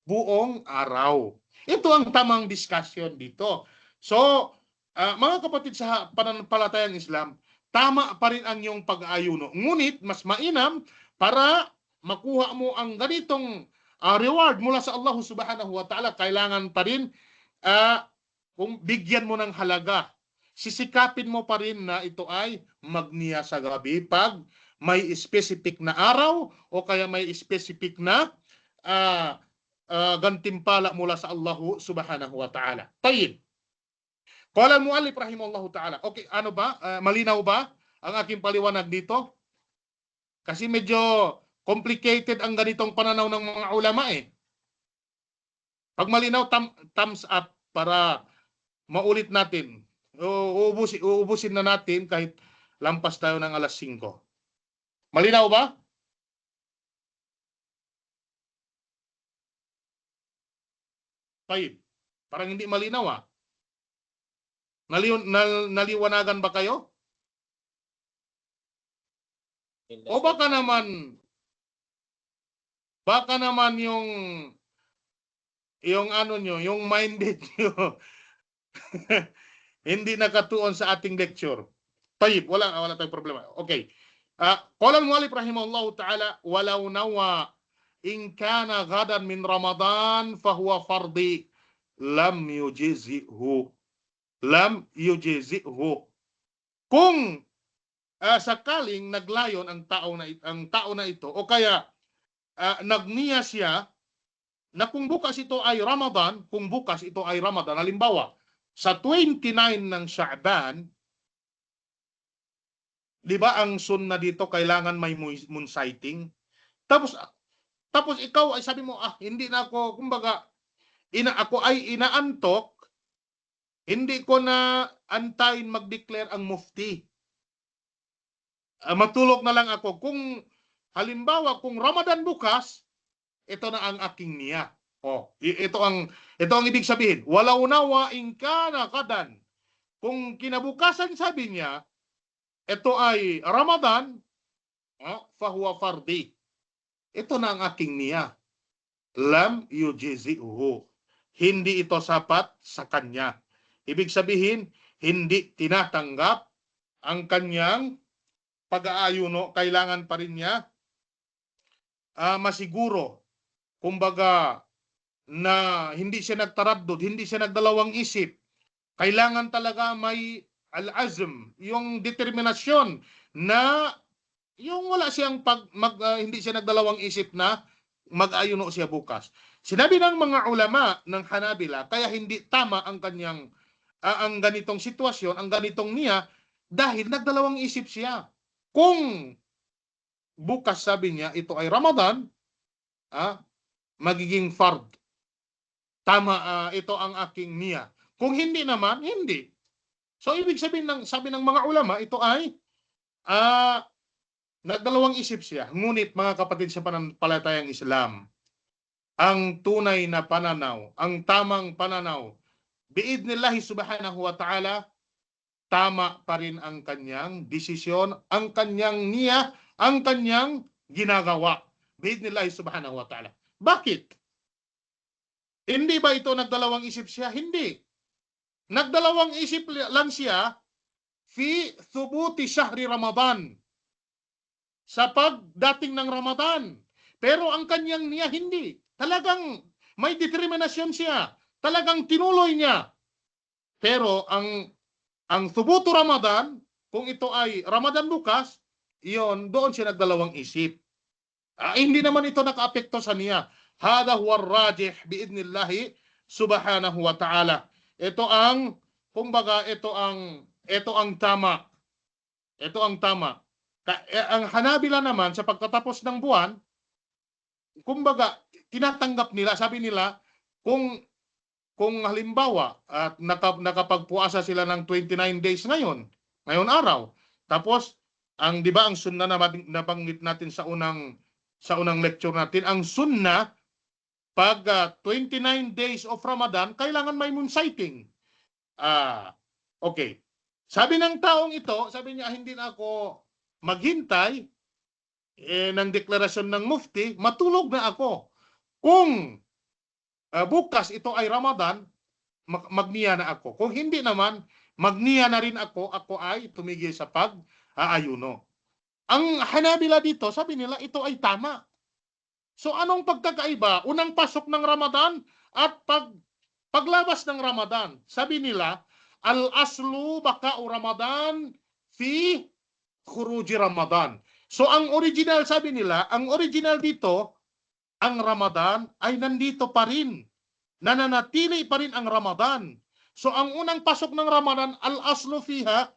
buong araw. Ito ang tamang discussion dito. So, mga kapatid sa pananampalatayang Islam, tama pa rin ang iyong pag-aayuno. Ngunit, mas mainam para makuha mo ang ganitong reward mula sa Allah subhanahu wa ta'ala, kailangan pa rin kung bigyan mo ng halaga. Sisikapin mo pa rin na ito ay magniya sa gabi pag may specific na araw o kaya may specific na gantimpala mula sa Allah subhanahu wa ta'ala. Tayyib. Qala al-muallif rahimahullahu ta'ala. Okay, ano ba? Malinaw ba ang aking paliwanag dito? Kasi medyo complicated ang ganitong pananaw ng mga ulama eh. Pag malinaw, thumbs up para maulit natin. Uubusin na natin kahit lampas tayo ng alas 5. Malinaw ba? Tayyib. Parang hindi malinaw ah. Naliwanagan ba kayo? O baka naman yung ano nyo, yung minded nyo hindi nakatuon sa ating lecture. Tayyib, wala tayong problema. Okay. Qala al-muallif rahimahullahu ta'ala, walau nawa in kana ghadan min Ramadan fahuwa fardi lam yujizihu. Kung sakaling naglayon ang tao na ito o kaya nagniya siya na kung bukas ito ay Ramadan, halimbawa sa 29 ng Sha'ban, di ba ang sunna dito kailangan may moon sighting? Tapos ikaw ay sabi mo, hindi na ako, kumbaga, ako ay inaantok, hindi ko na antayin mag-declare ang mufti. Matulog na lang ako. Kung halimbawa, kung Ramadan bukas, ito na ang aking niya. Ito ang ibig sabihin. Walau nawa in kana qadan. Kung kinabukasan sabi niya, ito ay Ramadan, fahuwa fardi. Ito na ang aking niya. Lam yujizi'uhu. Hindi ito sapat sa kanya. Ibig sabihin, hindi tinatanggap ang kanyang pag-aayuno. Kailangan pa rin niya masiguro. Kumbaga, na hindi siya nagtaraddud, hindi siya nagdalawang isip. Kailangan talaga may al-azm, yung determinasyon na yung wala siyang hindi siya nagdalawang isip na mag-ayuno siya bukas. Sinabi ng mga ulama ng Hanabila, kaya hindi tama ang kanyang ang ganitong sitwasyon, ang ganitong niya, dahil nagdalawang isip siya. Kung bukas sabi niya ito ay Ramadan, magiging fard. Tama, ito ang aking niya. Kung hindi naman, hindi. So ibig sabihin sabi ng mga ulama, ito ay nagdalawang isip siya. Ngunit mga kapatid sa pananampalatayang Islam, ang tunay na pananaw, ang tamang pananaw, biidnillahi subhanahu wa ta'ala, tama pa rin ang kanyang desisyon, ang kanyang niya, ang kanyang ginagawa. Biidnillahi subhanahu wa ta'ala. Bakit? Hindi ba ito nagdalawang isip siya? Hindi. Nagdalawang isip lang siya fi thubuti syahri Ramadan, sa pagdating ng Ramadan. Pero ang kanyang niya hindi. Talagang may determinasyon siya. Talagang tinuloy niya. Pero ang thubutu Ramadan, kung ito ay Ramadan bukas, iyon, doon siya nagdalawang isip. Hindi naman ito nakaapekto sa niya. Hada huwa rajih biidnillahi subhanahu wa ta'ala. Ito ang, kumbaga, ito ang tama. Ito ang tama. Ang Hanabila naman, sa pagkatapos ng buwan, kumbaga, tinatanggap nila, sabi nila, kung halimbawa, at nakapagpuasa sila ng 29 days ngayon araw, tapos, di ba ang sunna na nabanggit natin sa unang lecture natin, ang sunna, pag 29 days of Ramadan, kailangan may moon sighting. Okay. Sabi ng taong ito, sabi niya, hindi na ako maghintay ng deklarasyon ng mufti, matulog na ako. Kung bukas ito ay Ramadan, magniya na ako. Kung hindi naman, magniya na rin ako ay tumigil sa pag-aayuno. Ang Hanabila dito, sabi nila, ito ay tama. So anong pagkakaiba? Unang pasok ng Ramadan at paglabas ng Ramadan. Sabi nila, al-aslu baka'u Ramadan fi khuruji Ramadan. So ang original, sabi nila, ang original dito, ang Ramadan ay nandito pa rin. Nananatili pa rin ang Ramadan. So ang unang pasok ng Ramadan, al-aslu fiha,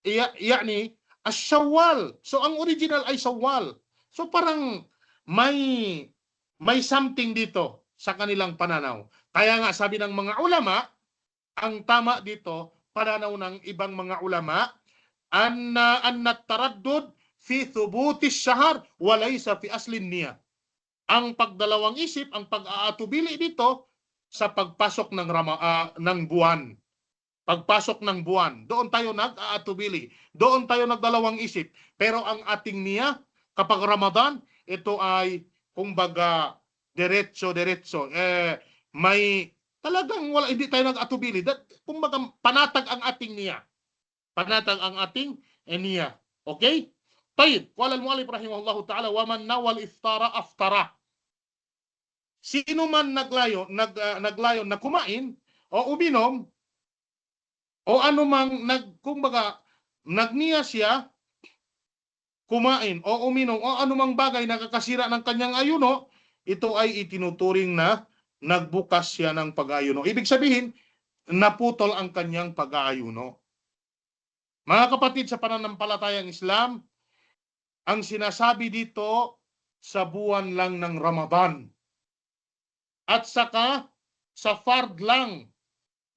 yani, as-Shawwal. So ang original ay Shawwal. So parang may something dito sa kanilang pananaw. Kaya nga sabi ng mga ulama, ang tama dito, pananaw ng ibang mga ulama, anna taraddud fi thubuti syahar wa laysa fi aslin niya. Ang pagdalawang isip, ang pag-aatubili dito sa pagpasok ng buwan. Pagpasok ng buwan, doon tayo nag-aatubili. Doon tayo nagdalawang isip. Pero ang ating niya, kapag Ramadan, ito ay, kumbaga, diretso. May talagang hindi tayo nag-atubili. Kumbaga, panatag ang ating niya. Panatag ang ating niya. Okay? Tayyib. Qala al-mu'allif rahimahullahu ta'ala, wa man nawal iftara aftara. Sino man naglayon na kumain o uminom o anumang kumbaga nagniya siya kumain o uminom o anumang bagay na kakasira ng kanyang ayuno, ito ay itinuturing na nagbukas siya ng pag-ayuno. Ibig sabihin, naputol ang kanyang pag-aayuno. Mga kapatid sa pananampalatayang Islam, ang sinasabi dito sa buwan lang ng Ramadan. At saka sa fard lang,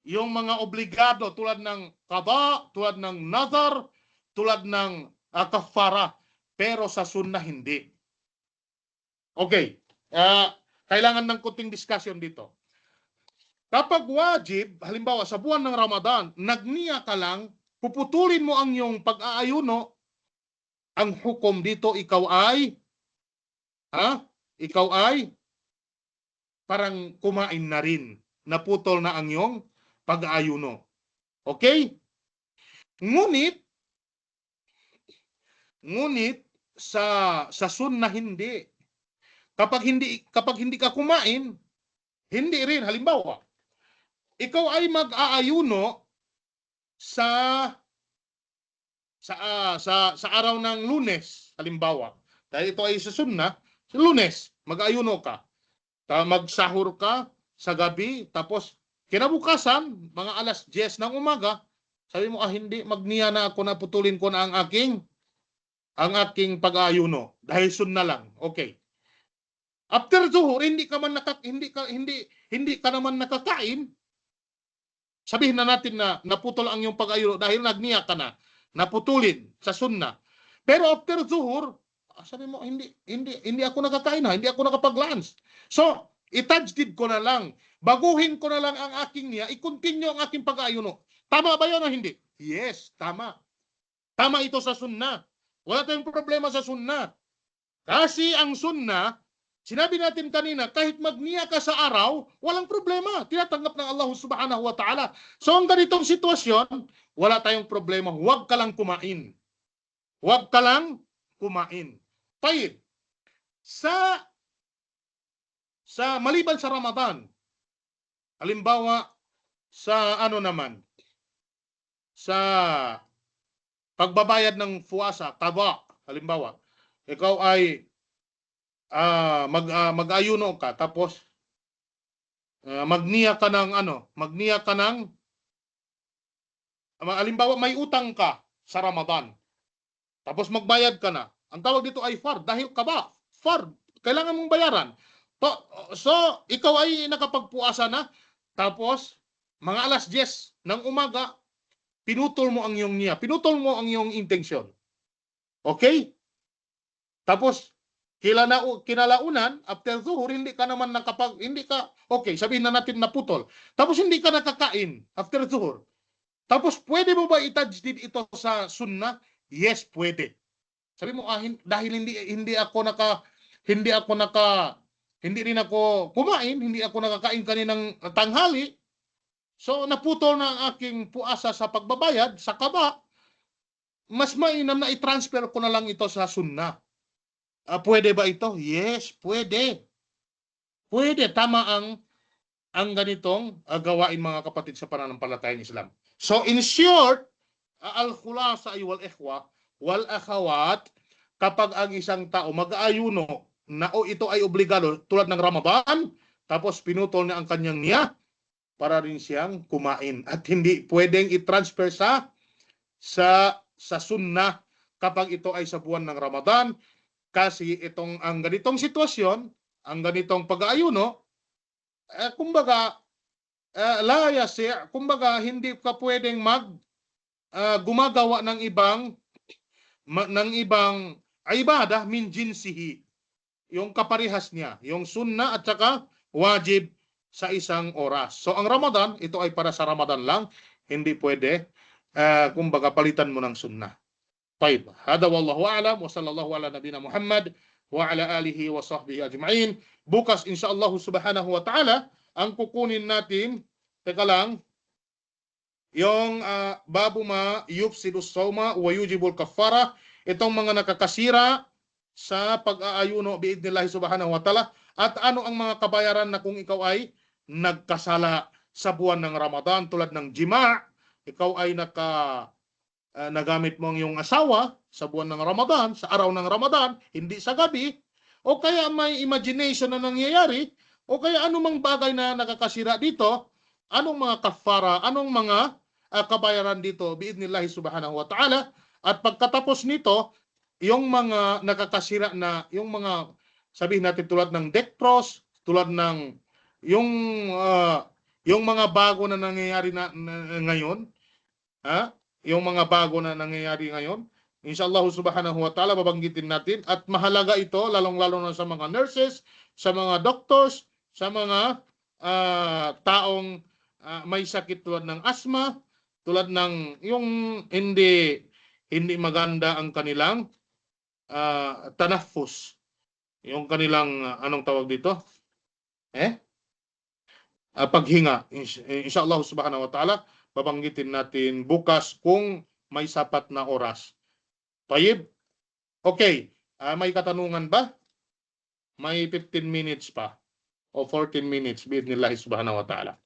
yung mga obligado tulad ng qada, tulad ng nazar, tulad ng kafara, pero sa sunnah hindi. Okay, kailangan ng kunting discussion dito. Kapag wajib, halimbawa sa buwan ng Ramadan, nagniya ka lang, puputulin mo ang iyong pag-aayuno, ang hukom dito, ikaw ay parang kumain na rin. Naputol na ang iyong pag-aayuno. Okay? Ngunit sa sunnah hindi. Kapag hindi ka kumain, hindi rin. Halimbawa, ikaw ay mag-aayuno sa sa araw ng Lunes, halimbawa, dahil ito ay sa sunna, sa Lunes, mag-ayuno ka. Magsahur ka sa gabi, tapos kinabukasan, mga alas 10 ng umaga, sabi mo, hindi, magniya na ako na putulin ko na ang aking pag-aayuno dahil sunna lang. Okay. After zuhur, hindi ka naman nakakain. Sabihin na natin na naputol ang iyong pag-ayuno dahil nagniya ka na, naputulin sa sunna. Pero after zuhur, sabi mo, hindi ako nakakain na, hindi ako nakapag-lunch. So, itajdid ko na lang, baguhin ko na lang ang aking niya, i-continue ang aking pag-ayuno. Tama ba yun o hindi? Yes, tama. Tama ito sa sunna. Wala tayong problema sa sunna. Kasi ang sunna, sinabi natin kanina, kahit magniya ka sa araw, walang problema. Tinatanggap ng Allah subhanahu wa ta'ala. So ang ganitong sitwasyon, wala tayong problema. Huwag ka lang kumain. Huwag ka lang kumain. Tayo, sa maliban sa Ramadan, halimbawa, sa sa pagbabayad ng fuasa, qada, halimbawa, ikaw ay mag-ayuno ka, tapos magniya ka ng halimbawa may utang ka sa Ramadan, tapos magbayad ka na. Ang tawag dito ay fard, dahil qada, fard, kailangan mong bayaran. So, ikaw ay nakapagpuasa na, tapos mga alas 10 ng umaga, pinutol mo ang iyong niya, pinutol mo ang iyong intensyon. Okay? Tapos, kinalaunan, after zuhur, okay, sabihin na natin naputol. Tapos hindi ka nakakain after zuhur. Tapos, pwede mo ba itajdid ito sa sunnah? Yes, pwede. Sabi mo, dahil hindi rin ako kumain, hindi ako nakakain kaninang tanghali, so naputol na ang aking puasa sa pagbabayad, sa qada, mas mainam na i-transfer ko na lang ito sa sunnah. Pwede ba ito? Yes, pwede. Pwede, tama ang ganitong gawain, mga kapatid, sa pananampalatayang Islam. So in short, al-khulasa ay wal ikhwa wal akhawat, kapag ang isang tao mag-aayuno na ito ay obligado tulad ng Ramadan, tapos pinutol niya ang kanyang niya, para rin siyang kumain, at hindi pwedeng i-transfer sa sunnah kapag ito ay sa buwan ng Ramadan. Kasi ang ganitong sitwasyon, ang ganitong pag-aayuno, kumbaga, la yasi', kumbaga hindi ka pwedeng gumagawa ng ibang ibadah min jinsihi, yung kaparehas niya, yung sunnah at saka wajib sa isang oras. So ang Ramadan, ito ay para sa Ramadan lang, hindi pwede kumbaga palitan mo ng sunnah. طيب هذا والله أعلم وصلى الله على نبينا محمد وعلى آله وصحبه أجمعين. Bukas insyaallah subhanahu wa ta'ala, ang kukunin natin, teka lang, yung babu ma yufsidus sawma wa yujibul kaffara, itong mga nakakasira sa pag-aayuno biidnillahi subhanahu wa ta'ala, at ano ang mga kabayaran na kung ikaw ay nagkasala sa buwan ng Ramadan, tulad ng jima', ikaw ay nagamit mo ang iyong asawa sa buwan ng Ramadan, sa araw ng Ramadan, hindi sa gabi, o kaya may imagination na nangyayari, o kaya anumang bagay na nakakasira dito, anong mga kafara, anong mga kabayaran dito biidnillahi subhanahu wa ta'ala. At pagkatapos nito, yung mga nakakasira na, yung mga sabihin natin tulad ng Dectros, tulad ng yung mga bago na nangyayari na ngayon, yung mga bago na nangyayari ngayon, inshallah subhanahu wa ta'ala, babanggitin natin. At mahalaga ito, lalong-lalo na sa mga nurses, sa mga doctors, sa mga taong may sakit tulad ng asthma, tulad ng yung hindi maganda ang kanilang tanafus, yung kanilang anong tawag dito? Paghinga. Inshallah subhanahu wa ta'ala, babanggitin natin bukas kung may sapat na oras. Tayyib? Okay. May katanungan ba? May 15 minutes pa o 14 minutes biidhnillahi subhanahu wa ta'ala.